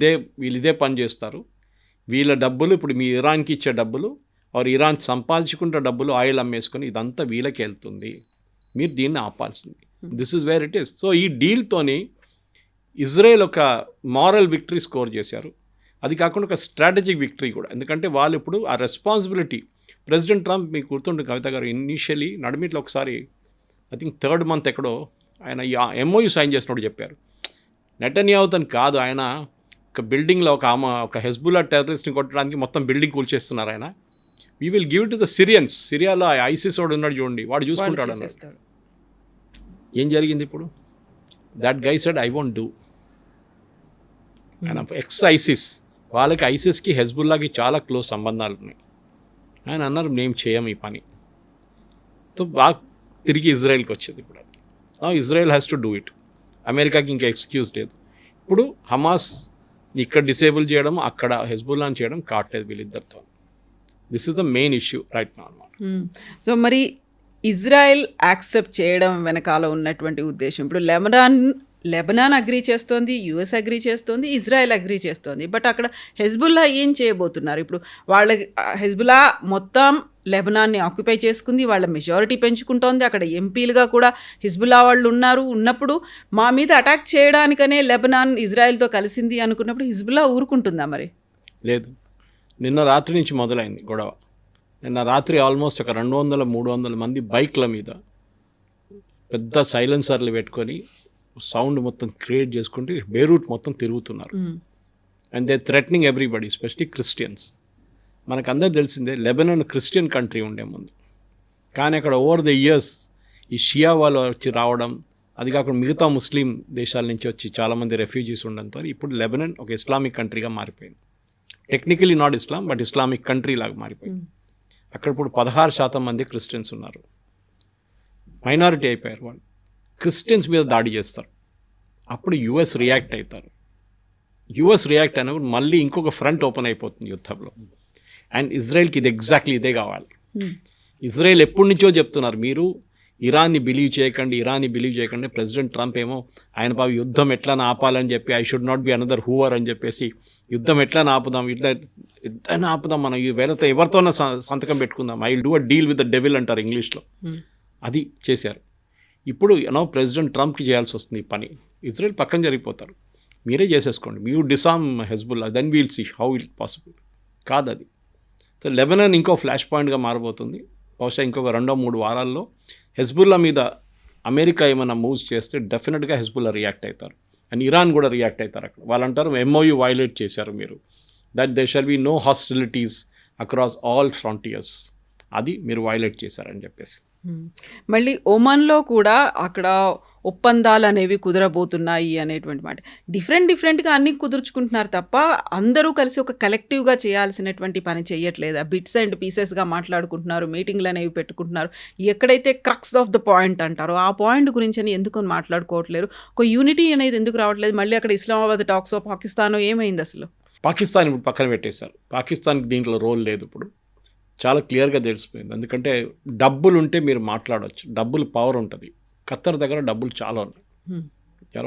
ఇదే పని చేస్తారు, వీళ్ళ డబ్బులు ఇప్పుడు మీ ఇరాన్కి ఇచ్చే డబ్బులు, ఇరాన్ సంపాదించుకుంటే డబ్బులు ఆయిల్ అమ్మేసుకొని ఇదంతా వీళ్ళకి వెళ్తుంది, మీరు దీన్ని ఆపాల్సింది. This is where it is. So ఈ డీల్తోని ఇజ్రాయెల్ ఒక మారల్ విక్టరీ స్కోర్ చేశారు. అది కాకుండా ఒక స్ట్రాటజిక్ విక్టరీ కూడా, ఎందుకంటే వాళ్ళు ఇప్పుడు ఆ రెస్పాన్సిబిలిటీ, ప్రెసిడెంట్ ట్రంప్ మీకు గుర్తుంటుంది కవిత గారు, ఇనీషియలీ నడిమిట్లో ఒకసారి ఐ థింక్ 3rd month ఎక్కడో ఆయన ఎంఓయూ సైన్ చేసినప్పుడు చెప్పారు, నెటన్యాహుతోని కాదు, ఆయన ఒక బిల్డింగ్లో ఒక హెజ్బుల్లా టెర్రరిస్ట్ని కొట్టడానికి మొత్తం బిల్డింగ్ కూల్చేస్తున్నారు ఆయన, we will give to the Syrians. సిరియాలో ఐసిస్ వాడు ఉన్నాడు చూడండి, వాడు చూసుకుంటాడు అన్నాడు. ఏం జరిగింది ఇప్పుడు? That guy said I won't do. ఆయన ఎక్స్ ఐసిస్, వాళ్ళకి ఐసిస్కి హెజ్బుల్లాకి చాలా క్లోజ్ సంబంధాలు ఉన్నాయి. ఆయన అన్నారు మేము చేయం ఈ పని. సో బాగా తిరిగి ఇజ్రాయెల్కి వచ్చేది ఇప్పుడు. Israel has to do it. అమెరికాకి ఇంకా ఎక్స్క్యూజ్ లేదు. ఇప్పుడు హమాస్ ఇక్కడ డిసేబుల్ చేయడం, అక్కడ హెజ్బుల్లాని చేయడం కావట్లేదు వీళ్ళిద్దరితో. This is the main issue right now అన్నమాట. సో మరి ఇజ్రాయెల్ యాక్సెప్ట్ చేయడం వెనకాల ఉన్నటువంటి ఉద్దేశం, ఇప్పుడు లెబనాన్ అగ్రీ చేస్తోంది, యుఎస్ అగ్రీ చేస్తోంది, ఇజ్రాయెల్ అగ్రీ చేస్తోంది. బట్ అక్కడ హెజ్బుల్లా ఏం చేయబోతున్నారు? ఇప్పుడు హెజ్బుల్లా మొత్తం లెబనాన్ని ఆక్యుపై చేసుకుంది, వాళ్ళ మెజారిటీ పెంచుకుంటోంది, అక్కడ ఎంపీలుగా కూడా హిజ్బుల్లా వాళ్ళు ఉన్నప్పుడు మా మీద అటాక్ చేయడానికనే లెబనాన్ ఇజ్రాయెల్తో కలిసింది అనుకున్నప్పుడు హిజ్బుల్లా ఊరుకుంటుందా? మరి లేదు. నిన్న రాత్రి నుంచి మొదలైంది గొడవ. నిన్న రాత్రి ఆల్మోస్ట్ ఒక 200-300 మంది బైక్ల మీద పెద్ద సైలెన్సర్లు పెట్టుకొని సౌండ్ మొత్తం క్రియేట్ చేసుకుంటే బేరూట్ మొత్తం తిరుగుతున్నారు. And they threatening everybody, especially Christians. మనకు అందరూ తెలిసిందే లెబనాన్ క్రిస్టియన్ కంట్రీ ఉండే ముందు, కానీ అక్కడ ఓవర్ ద ఇయర్స్ ఈ షియా వాళ్ళు వచ్చి రావడం, అది కాకుండా మిగతా ముస్లిం దేశాల నుంచి వచ్చి చాలామంది రెఫ్యూజీస్ ఉండడంతో ఇప్పుడు లెబనాన్ ఒక ఇస్లామిక్ కంట్రీగా మారిపోయింది. Technically not Islam, but Islamic country లాగా మారిపోయింది. అక్కడ ఇప్పుడు 16% మంది క్రిస్టియన్స్ ఉన్నారు, మైనారిటీ అయిపోయారు. వాళ్ళు క్రిస్టియన్స్ మీద దాడి చేస్తారు. అప్పుడు యుఎస్ రియాక్ట్ అవుతారు. యుఎస్ రియాక్ట్ అయినప్పుడు మళ్ళీ ఇంకొక ఫ్రంట్ ఓపెన్ అయిపోతుంది యుద్ధంలో. అండ్ ఇజ్రాయెల్కి ఇది ఎగ్జాక్ట్లీ ఇదే కావాలి. ఇజ్రాయెల్ ఎప్పటి నుంచో చెప్తున్నారు, మీరు ఇరాన్ని బిలీవ్ చేయకండి. ప్రెసిడెంట్ ట్రంప్ ఏమో ఆయన బాబు యుద్ధం ఎట్లా ఆపాలని చెప్పి, I should not be another Hoover అని చెప్పేసి, యుద్ధం ఎట్లా ఆపుదాం, ఎట్లా ఆపుదాం, మనం ఈ వేళతో ఎవరితోనే సంతకం పెట్టుకుందాం, I will do a deal with the devil అంటారు ఇంగ్లీష్లో. అది చేశారు. ఇప్పుడు ప్రెసిడెంట్ ట్రంప్కి చేయాల్సి వస్తుంది ఈ పని. ఇజ్రాయెల్ పక్కన జరిగిపోతారు, మీరే చేసేసుకోండి, you disarm Hezbollah, then we'll see how it possible. కాదు అది. సో లెబనాన్ ఇంకో ఫ్లాష్ పాయింట్గా మారబోతుంది. బహుశా ఇంకొక 2-3 వారాల్లో హెజ్బుల్లా మీద అమెరికా ఏమైనా మూవ్స్ చేస్తే డెఫినెట్గా హెజ్బుల్లా రియాక్ట్ అవుతారు. అండ్ ఇరాన్ కూడా రియాక్ట్ అవుతారు. అక్కడ వాళ్ళు అంటారు MOU వైలేట్ చేశారు మీరు, that they shall be no hostilities across all frontiers, అది మీరు వైలేట్ చేశారని చెప్పేసి. మళ్ళీ ఒమన్లో కూడా అక్కడ ఒప్పందాలు అనేవి కుదరబోతున్నాయి అనేటువంటి మాట. డిఫరెంట్గా అన్నీ కుదుర్చుకుంటున్నారు తప్ప అందరూ కలిసి ఒక కలెక్టివ్గా చేయాల్సినటువంటి పని చేయట్లేదు. బిట్స్ అండ్ పీసెస్గా మాట్లాడుకుంటున్నారు, మీటింగ్లు అనేవి పెట్టుకుంటున్నారు. ఎక్కడైతే క్రక్స్ ఆఫ్ ద పాయింట్ అంటారో ఆ పాయింట్ గురించి అని ఎందుకు మాట్లాడుకోవట్లేరు? ఒక యూనిటీ అనేది ఎందుకు రావట్లేదు? మళ్ళీ అక్కడ ఇస్లామాబాద్ టాక్స్ పాకిస్తాన్ ఏమైంది అసలు? పాకిస్తాన్ ఇప్పుడు పక్కన పెట్టేశారు. పాకిస్తాన్కి దీంట్లో రోల్ లేదు. ఇప్పుడు చాలా క్లియర్గా తెలిసిపోయింది. ఎందుకంటే డబ్బులు ఉంటే మీరు మాట్లాడవచ్చు, డబ్బులు పవర్ ఉంటుంది. ఖత్తర్ దగ్గర డబ్బులు చాలా ఉన్నాయి.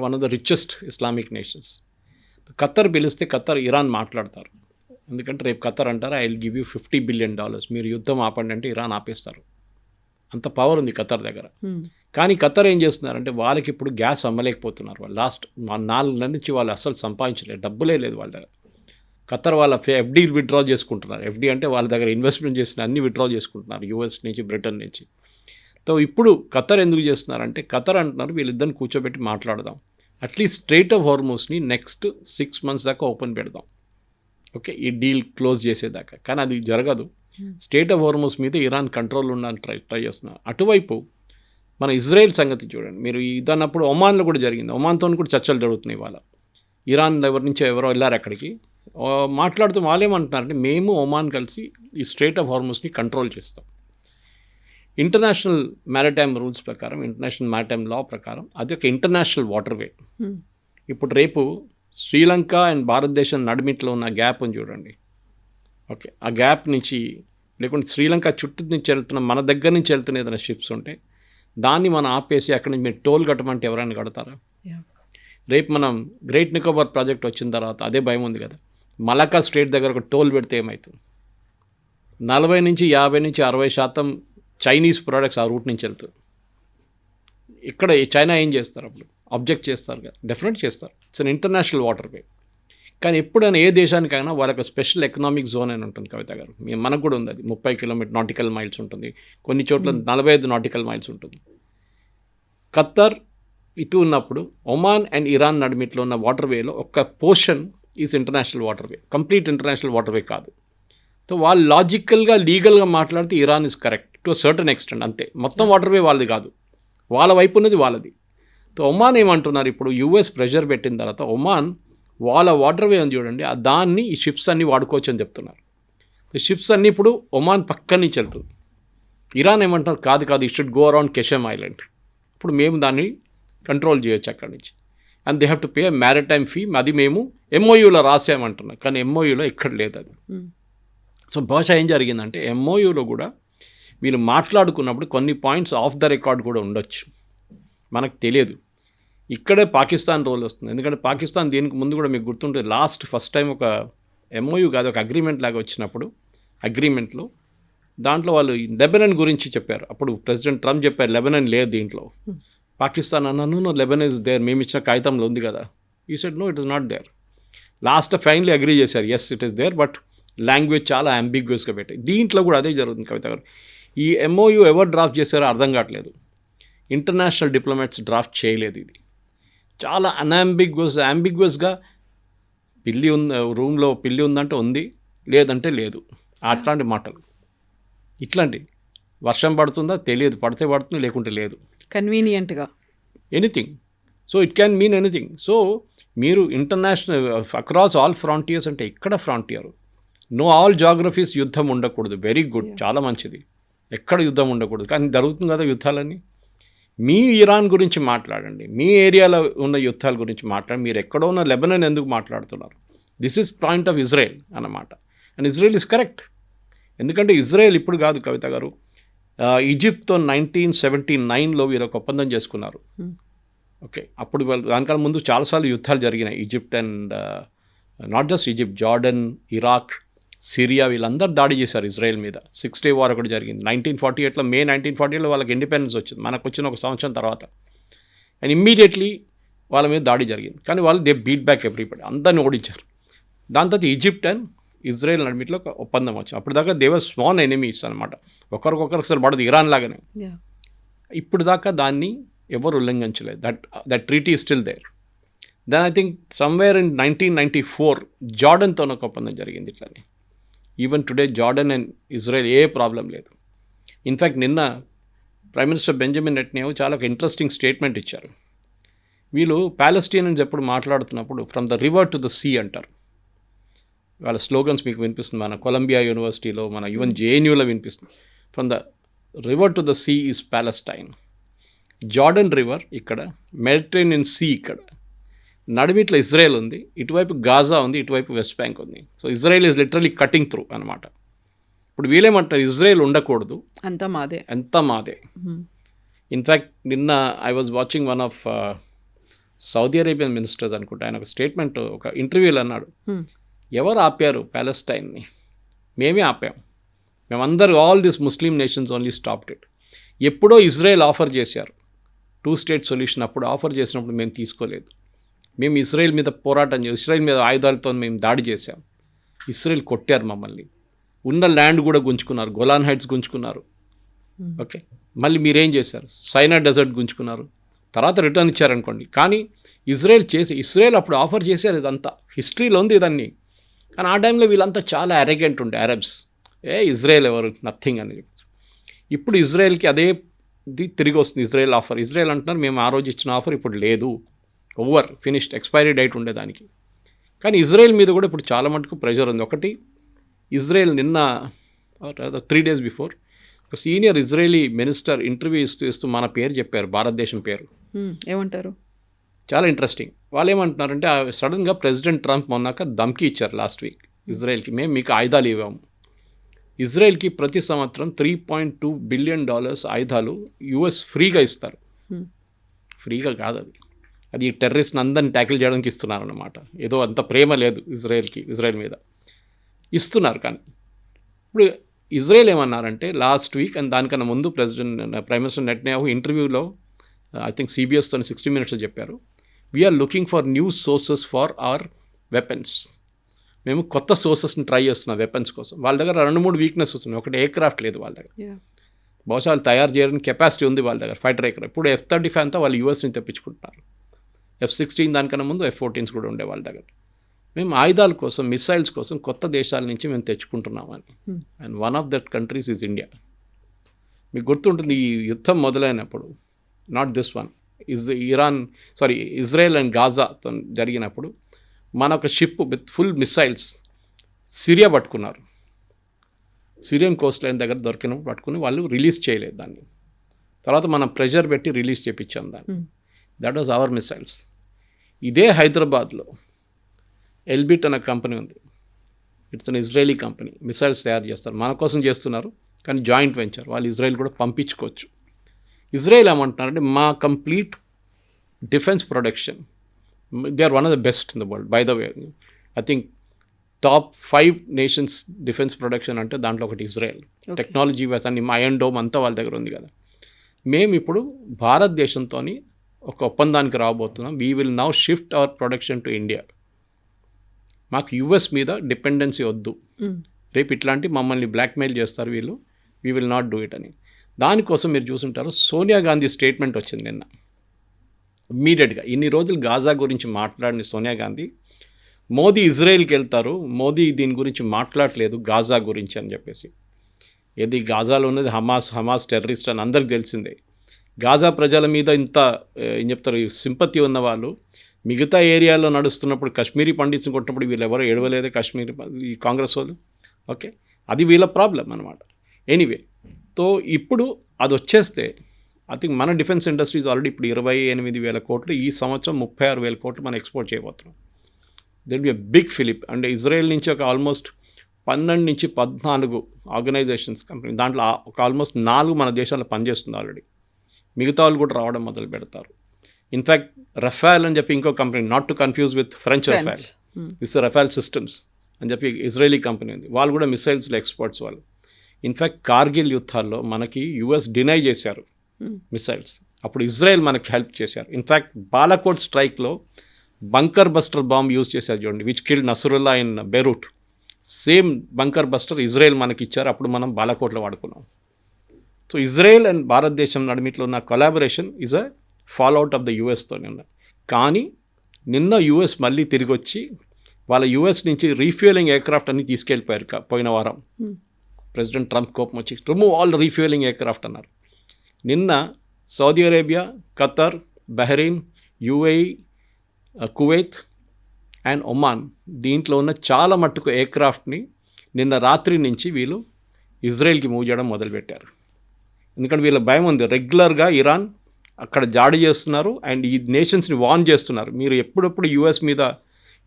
One of the richest Islamic nations. Khattar పిలిస్తే ఖత్తర్ ఇరాన్ మాట్లాడతారు. ఎందుకంటే రేపు ఖత్తర్ అంటారు I will give you $50 billion, మీరు యుద్ధం ఆపండి అంటే ఇరాన్ ఆపేస్తారు. అంత పవర్ ఉంది ఖత్తర్ దగ్గర. కానీ ఖత్తర్ ఏం చేస్తున్నారంటే వాళ్ళకి ఇప్పుడు గ్యాస్ అమ్మలేకపోతున్నారు. వాళ్ళు లాస్ట్ 4 నెలల నుంచి వాళ్ళు అస్సలు సంపాదించలేదు, డబ్బులే లేదు వాళ్ళ దగ్గర. ఖత్తర్ వాళ్ళ FD విత్డ్రా చేసుకుంటున్నారు. FD అంటే వాళ్ళ దగ్గర ఇన్వెస్ట్మెంట్ చేసిన అన్ని విత్డ్రా చేసుకుంటున్నారు, US నుంచి, బ్రిటన్ నుంచి. సో ఇప్పుడు ఖత్తర్ ఎందుకు చేస్తున్నారంటే, ఖత్తర్ అంటున్నారు వీళ్ళిద్దరిని కూర్చోబెట్టి మాట్లాడదాం, అట్లీస్ట్ స్ట్రైట్ ఆఫ్ హార్మోస్ని నెక్స్ట్ 6 months దాకా ఓపెన్ పెడదాం, ఓకే, ఈ డీల్ క్లోజ్ చేసేదాకా. కానీ అది జరగదు. స్టేట్ ఆఫ్ హార్మోస్ మీద ఇరాన్ కంట్రోల్ ఉండాలని ట్రై చేస్తున్నారు. అటువైపు మన ఇజ్రాయెల్ సంగతి చూడండి. మీరు ఇదన్నప్పుడు ఒమాన్లో కూడా జరిగింది. ఒమాన్తో కూడా చర్చలు జరుగుతున్నాయి. వాళ్ళ ఇరాన్ ఎవరి నుంచి ఎవరో వెళ్ళారు అక్కడికి, మాట్లాడుతూ వాళ్ళు ఏమంటున్నారంటే మేము ఒమాన్ కలిసి ఈ స్ట్రైట్ ఆఫ్ హార్మోస్ని కంట్రోల్ చేస్తాం. ఇంటర్నేషనల్ మ్యారిటైమ్ రూల్స్ ప్రకారం, ఇంటర్నేషనల్ మ్యారిటైమ్ లా ప్రకారం అది ఒక ఇంటర్నేషనల్ వాటర్వే. ఇప్పుడు రేపు శ్రీలంక అండ్ భారతదేశం నడిమిట్లో ఉన్న గ్యాప్ అని చూడండి, ఓకే, ఆ గ్యాప్ నుంచి లేకుంటే శ్రీలంక చుట్టూ నుంచి వెళ్తున్న, మన దగ్గర నుంచి వెళ్తున్న ఏదైనా షిప్స్ ఉంటే దాన్ని మనం ఆపేసి అక్కడి నుంచి మీరు టోల్ కట్టమంటే ఎవరైనా కడతారా? రేపు మనం గ్రేట్ నికోబార్ ప్రాజెక్ట్ వచ్చిన తర్వాత అదే భయం ఉంది కదా, మలకా స్ట్రేట్ దగ్గర ఒక టోల్ పెడితే ఏమవుతుంది? 40 నుంచి 50 నుంచి 60% చైనీస్ ప్రోడక్ట్స్ ఆ రూట్ నుంచి వెళ్తుంది. ఇక్కడ చైనా ఏం చేస్తారు? అప్పుడు అబ్జెక్ట్ చేస్తారు కదా, డెఫినెట్ చేస్తారు. It's an international waterway. కానీ ఎప్పుడైనా ఏ దేశానికైనా వాళ్ళకి స్పెషల్ ఎకనామిక్ జోన్ అని ఉంటుంది కవిత గారు. మనకు కూడా ఉంది, అది 30 కిలోమీటర్ నాటికల్ మైల్స్ ఉంటుంది, కొన్ని చోట్ల 45 నాటికల్ మైల్స్ ఉంటుంది. ఖత్తర్ ఇటు ఉన్నప్పుడు ఒమాన్ అండ్ ఇరాన్ నడిమిట్లో ఉన్న వాటర్వేలో ఒక portion is international waterway, complete international waterway కాదు. సో వాళ్ళు లాజికల్గా లీగల్గా మాట్లాడితే Iran is correct to certain extent, అంతే. మొత్తం వాటర్వే వాళ్ళది కాదు, వాళ్ళ వైపు ఉన్నది వాళ్ళది. సో ఒమాన్ ఏమంటున్నారు, ఇప్పుడు US ప్రెషర్ పెట్టిన తర్వాత ఒమాన్ వాళ్ళ వాటర్వే అని చూడండి, దాన్ని ఈ షిప్స్ అన్నీ వాడుకోవచ్చు అని చెప్తున్నారు. షిప్స్ అన్నీ ఇప్పుడు ఒమాన్ పక్క నుంచి వెళ్తుంది. ఇరాన్ ఏమంటున్నారు, కాదు it should go around Qeshm island, ఇప్పుడు మేము దాన్ని కంట్రోల్ చేయొచ్చు అక్కడి నుంచి. And they have to pay maritime fee, అది మేము MOUలో రాసామంటున్నాం, కానీ MOUలో ఎక్కడ లేదు అది. సో బహుశా ఏం జరిగిందంటే MOUలో కూడా వీళ్ళు మాట్లాడుకున్నప్పుడు కొన్ని పాయింట్స్ ఆఫ్ ద రికార్డ్ కూడా ఉండొచ్చు, మనకు తెలియదు. ఇక్కడే పాకిస్తాన్ రోల్ వస్తుంది. ఎందుకంటే పాకిస్తాన్ దీనికి ముందు కూడా మీకు గుర్తుంటే ఫస్ట్ టైం ఒక MOU కాదు, ఒక అగ్రిమెంట్ లాగా వచ్చినప్పుడు, అగ్రిమెంట్లో దాంట్లో వాళ్ళు లెబనాన్ గురించి చెప్పారు. అప్పుడు ప్రెసిడెంట్ ట్రంప్ చెప్పారు లెబనాన్ లేదు దీంట్లో. పాకిస్తాన్ అన్నాను లెబనాన్ ఇస్ దేర్, మేము ఇచ్చిన కాగితంలో ఉంది కదా. ఈ said no, it is not there. Last finally agree చేశారు, yes it is there, but language చాలా అంబిగ్యూస్గా పెట్టాయి. దీంట్లో కూడా అదే జరుగుతుంది కవిత గారు. ఈ MOU ఎవరు డ్రాఫ్ట్ చేశారో అర్థం కావట్లేదు. ఇంటర్నేషనల్ డిప్లొమాట్స్ డ్రాఫ్ట్ చేయలేదు. ఇది చాలా అంబిగ్వస్గా పిల్లి ఉంది, రూమ్లో పిల్లి ఉందంటే ఉంది, లేదంటే లేదు, అట్లాంటి మాటలు. ఇట్లాంటి వర్షం పడుతుందా తెలియదు, పడితే పడుతుంది లేకుంటే లేదు, కన్వీనియంట్గా anything. So it can mean anything. So మీరు ఇంటర్నేషనల్ అక్రాస్ ఆల్ ఫ్రాంటియర్స్ అంటే ఇక్కడ ఫ్రాంటియర్, నో ఆల్ జాగ్రఫీస్ యుద్ధం ఉండకూడదు. వెరీ గుడ్, చాలా మంచిది, ఎక్కడ యుద్ధం ఉండకూడదు. కానీ జరుగుతుంది కదా యుద్ధాలన్నీ. మీ ఇరాన్ గురించి మాట్లాడండి, మీ ఏరియాలో ఉన్న యుద్ధాల గురించి మాట్లాడండి. మీరు ఎక్కడో ఉన్న లెబనాన్ ఎందుకు మాట్లాడుతున్నారు? This is point of Israel అన్నమాట. And Israel is correct. ఎందుకంటే ఇజ్రాయెల్ ఇప్పుడు కాదు కవిత గారు, ఈజిప్ట్తో 1979లో వీరు ఒక ఒప్పందం చేసుకున్నారు. ఓకే, అప్పుడు వాళ్ళు దానికన్నా ముందు చాలాసార్లు యుద్ధాలు జరిగినాయి. Egypt and not just Egypt, Jordan, Iraq, Syria వీళ్ళందరూ దాడి చేశారు ఇజ్రాయెల్ మీద. 6 Day వార్ ఒకటి జరిగింది 1948లో. మే 1948లో వాళ్ళకి ఇండిపెండెన్స్ వచ్చింది, మనకు వచ్చిన ఒక సంవత్సరం తర్వాత. అండ్ ఇమ్మీడియట్లీ వాళ్ళ మీద దాడి జరిగింది. కానీ వాళ్ళు దే బీట్ బ్యాక్ ఎవ్రీబడి, అందరిని ఓడించారు. దాని తర్వాత ఈజిప్ట్ అండ్ ఇజ్రాయెల్ నడిమిట్లో ఒక ఒప్పందం వచ్చింది. అప్పుడు దాకా దేవర్ స్మాల్ ఎనిమీస్ అనమాట, ఒకరికొకరు అసలు పడదు, ఇరాన్ లాగానే. ఇప్పుడు దాకా దాన్ని ఎవరు ఉల్లంఘించలేదు. That treaty is still there. Then I think somewhere in 1994 జార్డన్తో ఒక ఒప్పందం జరిగింది ఇట్లని. Even today Jordan and Israel ఏ ప్రాబ్లం లేదు. ఇన్ఫ్యాక్ట్ నిన్న ప్రైమ్ మినిస్టర్ బెంజమిన్ నెటన్యాహు చాలా ఒక ఇంట్రెస్టింగ్ స్టేట్మెంట్ ఇచ్చారు. వీళ్ళు ప్యాలెస్టీనియన్స్ ఎప్పుడు మాట్లాడుతున్నప్పుడు from the river to the sea అంటారు. వాళ్ళ స్లోగన్స్ మీకు వినిపిస్తుంది, మన కొలంబియా యూనివర్సిటీలో, మన ఈవెన్ జేఎన్యూలో వినిపిస్తుంది. From the river to the sea is Palestine. Jordan river ఇక్కడ, మెడిటరేనియన్ సీ ఇక్కడ, నడిమిట్లో ఇజ్రాయెల్ ఉంది, ఇటువైపు గాజా ఉంది, ఇటువైపు వెస్ట్ బ్యాంక్ ఉంది. So Israel is literally cutting through అనమాట. ఇప్పుడు వీళ్ళేమంటారు, ఇజ్రాయెల్ ఉండకూడదు, అంతా మాదే. ఇన్ఫ్యాక్ట్ నిన్న I was watching one of Saudi Arabian ministers అనుకుంటా, ఆయన ఒక స్టేట్మెంట్ ఒక ఇంటర్వ్యూలో అన్నాడు, ఎవరు ఆపారు ప్యాలెస్టైన్ని? మేమే ఆపాం, మేమందరూ, all this Muslim nations only stopped it. ఎప్పుడో ఇజ్రాయెల్ ఆఫర్ చేశారు 2 State సొల్యూషన్, అప్పుడు ఆఫర్ చేసినప్పుడు మేము తీసుకోలేదు. మేము ఇజ్రాయెల్ మీద పోరాటం చేసి, ఇజ్రాయెల్ మీద ఆయుధాలతో మేము దాడి చేశాం, ఇజ్రాయెల్ కొట్టారు మమ్మల్ని, ఉన్న ల్యాండ్ కూడా గుంజుకున్నారు, గోలాన్ హైట్స్ గుంజుకున్నారు. ఓకే, మళ్ళీ మీరేం చేశారు, సైనా డెజర్ట్ గుంజుకున్నారు, తర్వాత రిటర్న్ ఇచ్చారనుకోండి. కానీ ఇజ్రాయెల్ అప్పుడు ఆఫర్ చేశారు, ఇదంతా హిస్టరీలో ఉంది ఇదన్నీ. కానీ ఆ టైంలో వీళ్ళంతా చాలా అరెగెంట్ ఉండే అరబ్స్, ఇజ్రాయెల్ ఎవరు, నథింగ్ అని చెప్పి. ఇప్పుడు ఇజ్రాయెల్కి అదే ఇది తిరిగి వస్తుంది, ఇజ్రాయెల్ ఆఫర్. ఇజ్రాయెల్ అంటున్నారు మేము ఆ రోజు ఇచ్చిన ఆఫర్ ఇప్పుడు లేదు, ఓవర్, ఫినిష్డ్, ఎక్స్పైరీ డేట్ ఉండేదానికి. కానీ ఇజ్రాయెల్ మీద కూడా ఇప్పుడు చాలా మటుకు ప్రెషర్ ఉంది. ఒకటి, ఇజ్రాయెల్ నిన్న 3 days బిఫోర్ ఒక సీనియర్ ఇజ్రాయలీ మినిస్టర్ ఇంటర్వ్యూ ఇస్తూ మన పేరు చెప్పారు, భారతదేశం పేరు. ఏమంటారు? చాలా ఇంట్రెస్టింగ్. వాళ్ళు ఏమంటున్నారంటే సడన్గా ప్రెసిడెంట్ ట్రంప్ మొన్నాక ధమ్కీ ఇచ్చారు లాస్ట్ వీక్ ఇజ్రాయెల్కి, మేము మీకు ఆయుధాలు ఇవ్వాము. ఇజ్రాయెల్కి ప్రతి సంవత్సరం $3.2 billion ఆయుధాలు US ఫ్రీగా ఇస్తారు. ఫ్రీగా కాదు, అది టెర్రరిస్ట్ని అందరిని ట్యాకిల్ చేయడానికి ఇస్తున్నారన్నమాట. ఏదో అంత ప్రేమ లేదు ఇజ్రాయెల్ మీద ఇస్తున్నారు. కానీ ఇప్పుడు ఇజ్రాయెల్ ఏమన్నారంటే లాస్ట్ వీక్ అండ్ దానికన్నా ముందు ప్రైమ్ మినిస్టర్ నెటన్యాహు ఇంటర్వ్యూలో ఐ థింక్ CBSతో 60 Minutes చెప్పారు, we're looking for new sources for our weapons. మేము కొత్త సోర్సెస్ని ట్రై చేస్తున్నాం వెపన్స్ కోసం. వాళ్ళ దగ్గర 2-3 వీక్నెసెస్ ఉన్నాయి. ఒకటి, ఎయిర్క్రాఫ్ట్ లేదు వాళ్ళ దగ్గర, బహుశా వాళ్ళు తయారు చేయడానికి కెపాసిటీ ఉంది వాళ్ళ దగ్గర, ఫైటర్ ఎయిర్క్రాఫ్ట్. ఇప్పుడు F-35 అంతా వాళ్ళు US తెప్పించుకుంటున్నారు. F-16 దానికన్నా ముందు F-14s కూడా ఉండే వాళ్ళ దగ్గర. మేము ఆయుధాల కోసం, మిసైల్స్ కోసం కొత్త దేశాల నుంచి మేము తెచ్చుకుంటున్నామని. And one of that countries is India. మీకు గుర్తుంటుంది, ఈ యుద్ధం మొదలైనప్పుడు, not this one, Israel and గాజాతో జరిగినప్పుడు మన ఒక ship with full missiles Syria పట్టుకున్నారు. సిరియన్ కోస్ట్ లైన్ దగ్గర దొరికినప్పుడు పట్టుకుని వాళ్ళు రిలీజ్ చేయలేదు దాన్ని. తర్వాత మనం ప్రెషర్ పెట్టి రిలీజ్ చేయించాం దాన్ని. That was our missiles. ఇదే హైదరాబాద్లో ఎల్బిట్ అనే కంపెనీ ఉంది, it's an Israeli company, missiles తయారు చేస్తారు, మన కోసం చేస్తున్నారు. కానీ జాయింట్ వెంచర్, వాళ్ళు ఇజ్రాయెల్ కూడా పంపించుకోవచ్చు. ఇజ్రాయెల్ ఏమంటున్నారంటే మా complete defence production, they are one of the best in the world. By the way, I think top 5 nations defence production అంటే దాంట్లో ఒకటి ఇజ్రాయెల్. టెక్నాలజీ అన్ని ఐరన్ డోమ్ అంతా వాళ్ళ దగ్గర ఉంది కదా. మేము ఇప్పుడు భారతదేశంతో ఒక ఒప్పందానికి రాబోతున్నాం. We will now shift our production to India. మాకు US మీద డిపెండెన్సీ వద్దు. రేపు ఇట్లాంటి మమ్మల్ని బ్లాక్మెయిల్ చేస్తారు వీళ్ళు, we will not do it అని. దానికోసం మీరు చూసుంటారు సోనియా గాంధీ స్టేట్మెంట్ వచ్చింది నిన్న ఇమ్మీడియట్గా. ఇన్ని రోజులు గాజా గురించి మాట్లాడిన సోనియా గాంధీ మోదీ ఇజ్రాయెల్కి వెళ్తారు, మోదీ దీని గురించి మాట్లాడలేదు గాజా గురించి అని చెప్పేసి. ఏది గాజాలో ఉన్నది హమాస్ టెర్రరిస్ట్ అని అందరికి తెలిసిందే. గాజా ప్రజల మీద ఇంత ఏం చెప్తారు సింపతి ఉన్న వాళ్ళు మిగతా ఏరియాలో నడుస్తున్నప్పుడు కాశ్మీరీ పండిట్స్ని కొట్టినప్పుడు వీళ్ళు ఎవరో ఏడవలేదే కాశ్మీరీ ఈ కాంగ్రెస్ వాళ్ళు. ఓకే, అది వీళ్ళ ప్రాబ్లం అనమాట. ఎనీవే, తో ఇప్పుడు అది వచ్చేస్తే ఐ థింక్ మన డిఫెన్స్ ఇండస్ట్రీస్ ఆల్రెడీ ఇప్పుడు 28,000 కోట్లు, ఈ సంవత్సరం 36,000 కోట్లు మనం ఎక్స్పోర్ట్ చేయబోతున్నాం. This'll be a big fillip. And Israel నుంచి ఒక ఆల్మోస్ట్ 12 నుంచి 14 ఆర్గనైజేషన్స్ కంపెనీ, దాంట్లో ఒక ఆల్మోస్ట్ 4 మన దేశంలో పనిచేస్తుంది ఆల్రెడీ. మిగతా వాళ్ళు కూడా రావడం మొదలు పెడతారు. ఇన్ఫ్యాక్ట్ రఫాల్ అని చెప్పి ఇంకో company, not to confuse with French Rafale, this Rafael systems అని చెప్పి ఇజ్రాయలీ కంపెనీ ఉంది. వాళ్ళు కూడా మిసైల్స్లో ఎక్స్పర్ట్స్ వాళ్ళు. ఇన్ఫ్యాక్ట్ కార్గిల్ యుద్ధాల్లో మనకి యుఎస్ డినై చేశారు మిసైల్స్, అప్పుడు ఇజ్రాయెల్ మనకి హెల్ప్ చేశారు. ఇన్ఫ్యాక్ట్ బాలాకోట్ స్ట్రైక్లో బంకర్ బస్టర్ బాంబ్ యూజ్ చేశారు చూడండి, which killed Nasrallah in Beirut. Same bunker buster Israel మనకి ఇచ్చారు, అప్పుడు మనం బాలాకోట్లో వాడుకున్నాం. సో ఇజ్రాయెల్ అండ్ భారతదేశం నడిమిట్లో ఉన్న collaboration is a fallout of the యుఎస్తోనే ఉన్నాయి. కానీ నిన్న యుఎస్ మళ్ళీ తిరిగి వచ్చి వాళ్ళ యుఎస్ నుంచి రీఫ్యూయలింగ్ ఎయిర్క్రాఫ్ట్ అన్ని తీసుకెళ్ళిపోయారు పోయిన వారం. ప్రెసిడెంట్ ట్రంప్ కోపం వచ్చి రిమూవ్ ఆల్ రీఫ్యూయలింగ్ ఎయిర్క్రాఫ్ట్ అన్నారు. నిన్న Saudi Arabia, Qatar, Bahrain, UAE, Kuwait and Oman, దీంట్లో ఉన్న చాలా మట్టుకు ఎయిర్క్రాఫ్ట్ని నిన్న రాత్రి నుంచి వీళ్ళు ఇజ్రాయెల్కి మూవ్ చేయడం మొదలుపెట్టారు. ఎందుకంటే వీళ్ళ భయం ఉంది, రెగ్యులర్గా ఇరాన్ అక్కడ జాడి చేస్తున్నారు అండ్ ఈ నేషన్స్ని వార్న్ చేస్తున్నారు, మీరు ఎప్పుడెప్పుడు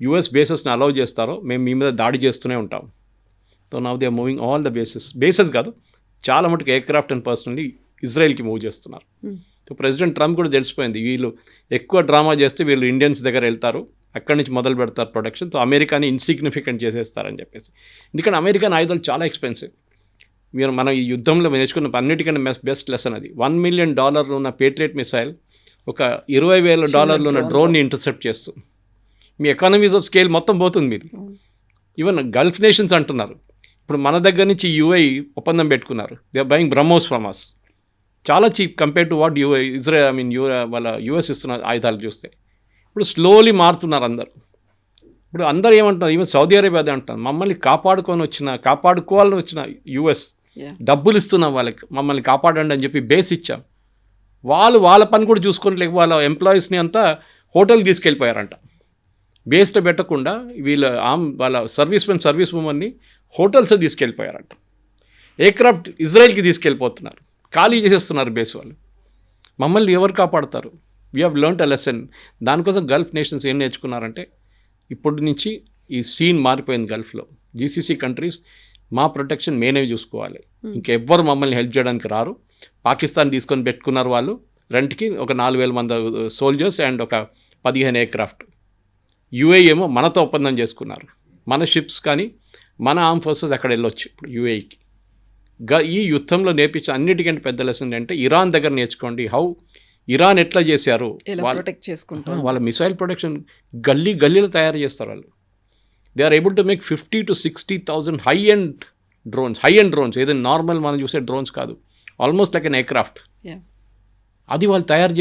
యుఎస్ బేసెస్ని అలౌ చేస్తారో మేము మీ మీద దాడి చేస్తూనే ఉంటాం. So now they are moving all the bases కాదు, చాలా మటుకు ఎయిర్క్రాఫ్ట్ అండ్ పర్సనల్లీ ఇజ్రాయెల్కి మూవ్ చేస్తున్నారు. సో ప్రెసిడెంట్ ట్రంప్ కూడా తెలిసిపోయింది, వీళ్ళు ఎక్కువ డ్రామా చేస్తే వీళ్ళు ఇండియన్స్ దగ్గర వెళ్తారు, అక్కడి నుంచి మొదలు పెడతారు ప్రొడక్షన్. సో అమెరికాని ఇన్సిగ్నిఫికెంట్ చేసేస్తారని చెప్పేసి. ఎందుకంటే అమెరికన్ ఆయుధాలు చాలా ఎక్స్పెన్సివ్. మనం ఈ యుద్ధంలో నేర్చుకున్న అన్నిటికంటే బెస్ట్ లెసన్ అది. $1 million ఉన్న పేట్రియట్ మిసైల్ ఒక $20,000 ఉన్న డ్రోన్ని ఇంటర్సెప్ట్ చేస్తుంది. మీ ఎకానమీస్ ఆఫ్ స్కేల్ మొత్తం పోతుంది మీది. ఈవెన్ గల్ఫ్ నేషన్స్ అంటున్నారు, ఇప్పుడు మన దగ్గర నుంచి యుఏఈ ఒప్పందం పెట్టుకున్నారు, they are buying BrahMos from us, చాలా చీప్ కంపేర్ టు వాట్ వాళ్ళ యుఎస్ ఇస్తున్న ఆయుధాలు చూస్తే. ఇప్పుడు స్లోలీ మారుతున్నారు అందరు. ఇప్పుడు అందరు ఏమంటున్నారు, ఈవెన్ సౌదీ అరేబియా అదే అంటున్నారు, మమ్మల్ని కాపాడుకోవాలని వచ్చిన యుఎస్ డబ్బులు ఇస్తున్నాం వాళ్ళకి, మమ్మల్ని కాపాడండి అని చెప్పి బేస్ ఇచ్చాం. వాళ్ళ పని కూడా చూసుకొని లేక వాళ్ళ ఎంప్లాయీస్ని అంతా హోటల్కి తీసుకెళ్ళిపోయారంట. బేస్లో పెట్టకుండా వాళ్ళ సర్వీస్ ఉమెన్ని హోటల్స్ తీసుకెళ్ళిపోయారంట. ఎయిర్క్రాఫ్ట్ ఇజ్రాయెల్కి తీసుకెళ్ళిపోతున్నారు, ఖాళీ చేసేస్తున్నారు బేస్ వాళ్ళు. మమ్మల్ని ఎవరు కాపాడతారు? We have learned a lesson. దానికోసం గల్ఫ్ నేషన్స్ ఏం నేర్చుకున్నారంటే, ఇప్పటి నుంచి ఈ సీన్ మారిపోయింది గల్ఫ్లో. జీసీసీ కంట్రీస్ మా ప్రొటెక్షన్ మేమే చూసుకోవాలి, ఇంకెవ్వరు మమ్మల్ని హెల్ప్ చేయడానికి రారు. పాకిస్తాన్ తీసుకొని పెట్టుకున్నారు వాళ్ళు రెంట్కి ఒక 4,000 మంది సోల్జర్స్ అండ్ ఒక 15 ఎయిర్క్రాఫ్ట్. యుఏఈ ఏమో మనతో ఒప్పందం చేసుకున్నారు, మన షిప్స్ కానీ మన ఆర్మ్ ఫోర్సెస్ అక్కడ వెళ్ళొచ్చు ఇప్పుడు యుఏఈకి. ఈ యుద్ధంలో నేర్పించిన అన్నిటికంటే పెద్ద లెసన్ అంటే ఇరాన్ దగ్గర నేర్చుకోండి. ఇరాన్ ఎట్లా చేశారు, ప్రొటెక్ట్ చేసుకుంటారు వాళ్ళ మిసైల్ ప్రొటెక్షన్ గల్లీలో తయారు చేస్తారు వాళ్ళు. They are able to make 50,000 to 60,000 high end drones, ఏదైనా నార్మల్ మనం చూసే డ్రోన్స్ కాదు, ఆల్మోస్ట్ లైక్ ఎన్ ఎయిర్క్రాఫ్ట్. అది వాళ్ళు తయారు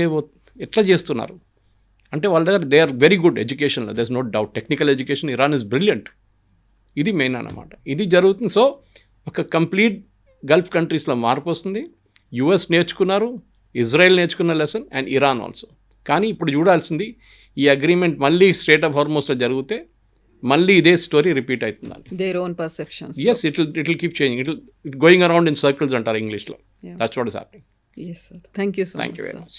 ఎట్లా చేస్తున్నారు అంటే వాళ్ళ దగ్గర దే ఆర్ వెరీ గుడ్ ఎడ్యుకేషన్లో, there is no doubt. Technical education Iran is brilliant. ఇది మెయిన్ అన్నమాట, ఇది జరుగుతుంది. సో ఒక కంప్లీట్ గల్ఫ్ కంట్రీస్లో మార్పు వస్తుంది. యుఎస్ నేర్చుకున్నారు, ఇజ్రాయెల్ నేర్చుకున్న లెసన్ అండ్ ఇరాన్ ఆల్సో. కానీ ఇప్పుడు చూడాల్సింది, ఈ అగ్రిమెంట్ మళ్ళీ స్ట్రేట్ ఆఫ్ హార్మోస్లో జరిగితే మళ్ళీ ఇదే స్టోరీ రిపీట్ అవుతుంది. Their own perceptions. Yes, it will keep changing. It will going around in circles అంటారు ఇంగ్లీష్లో. That's what is happening. Yes, sir. Thank you so much. Thank you very much.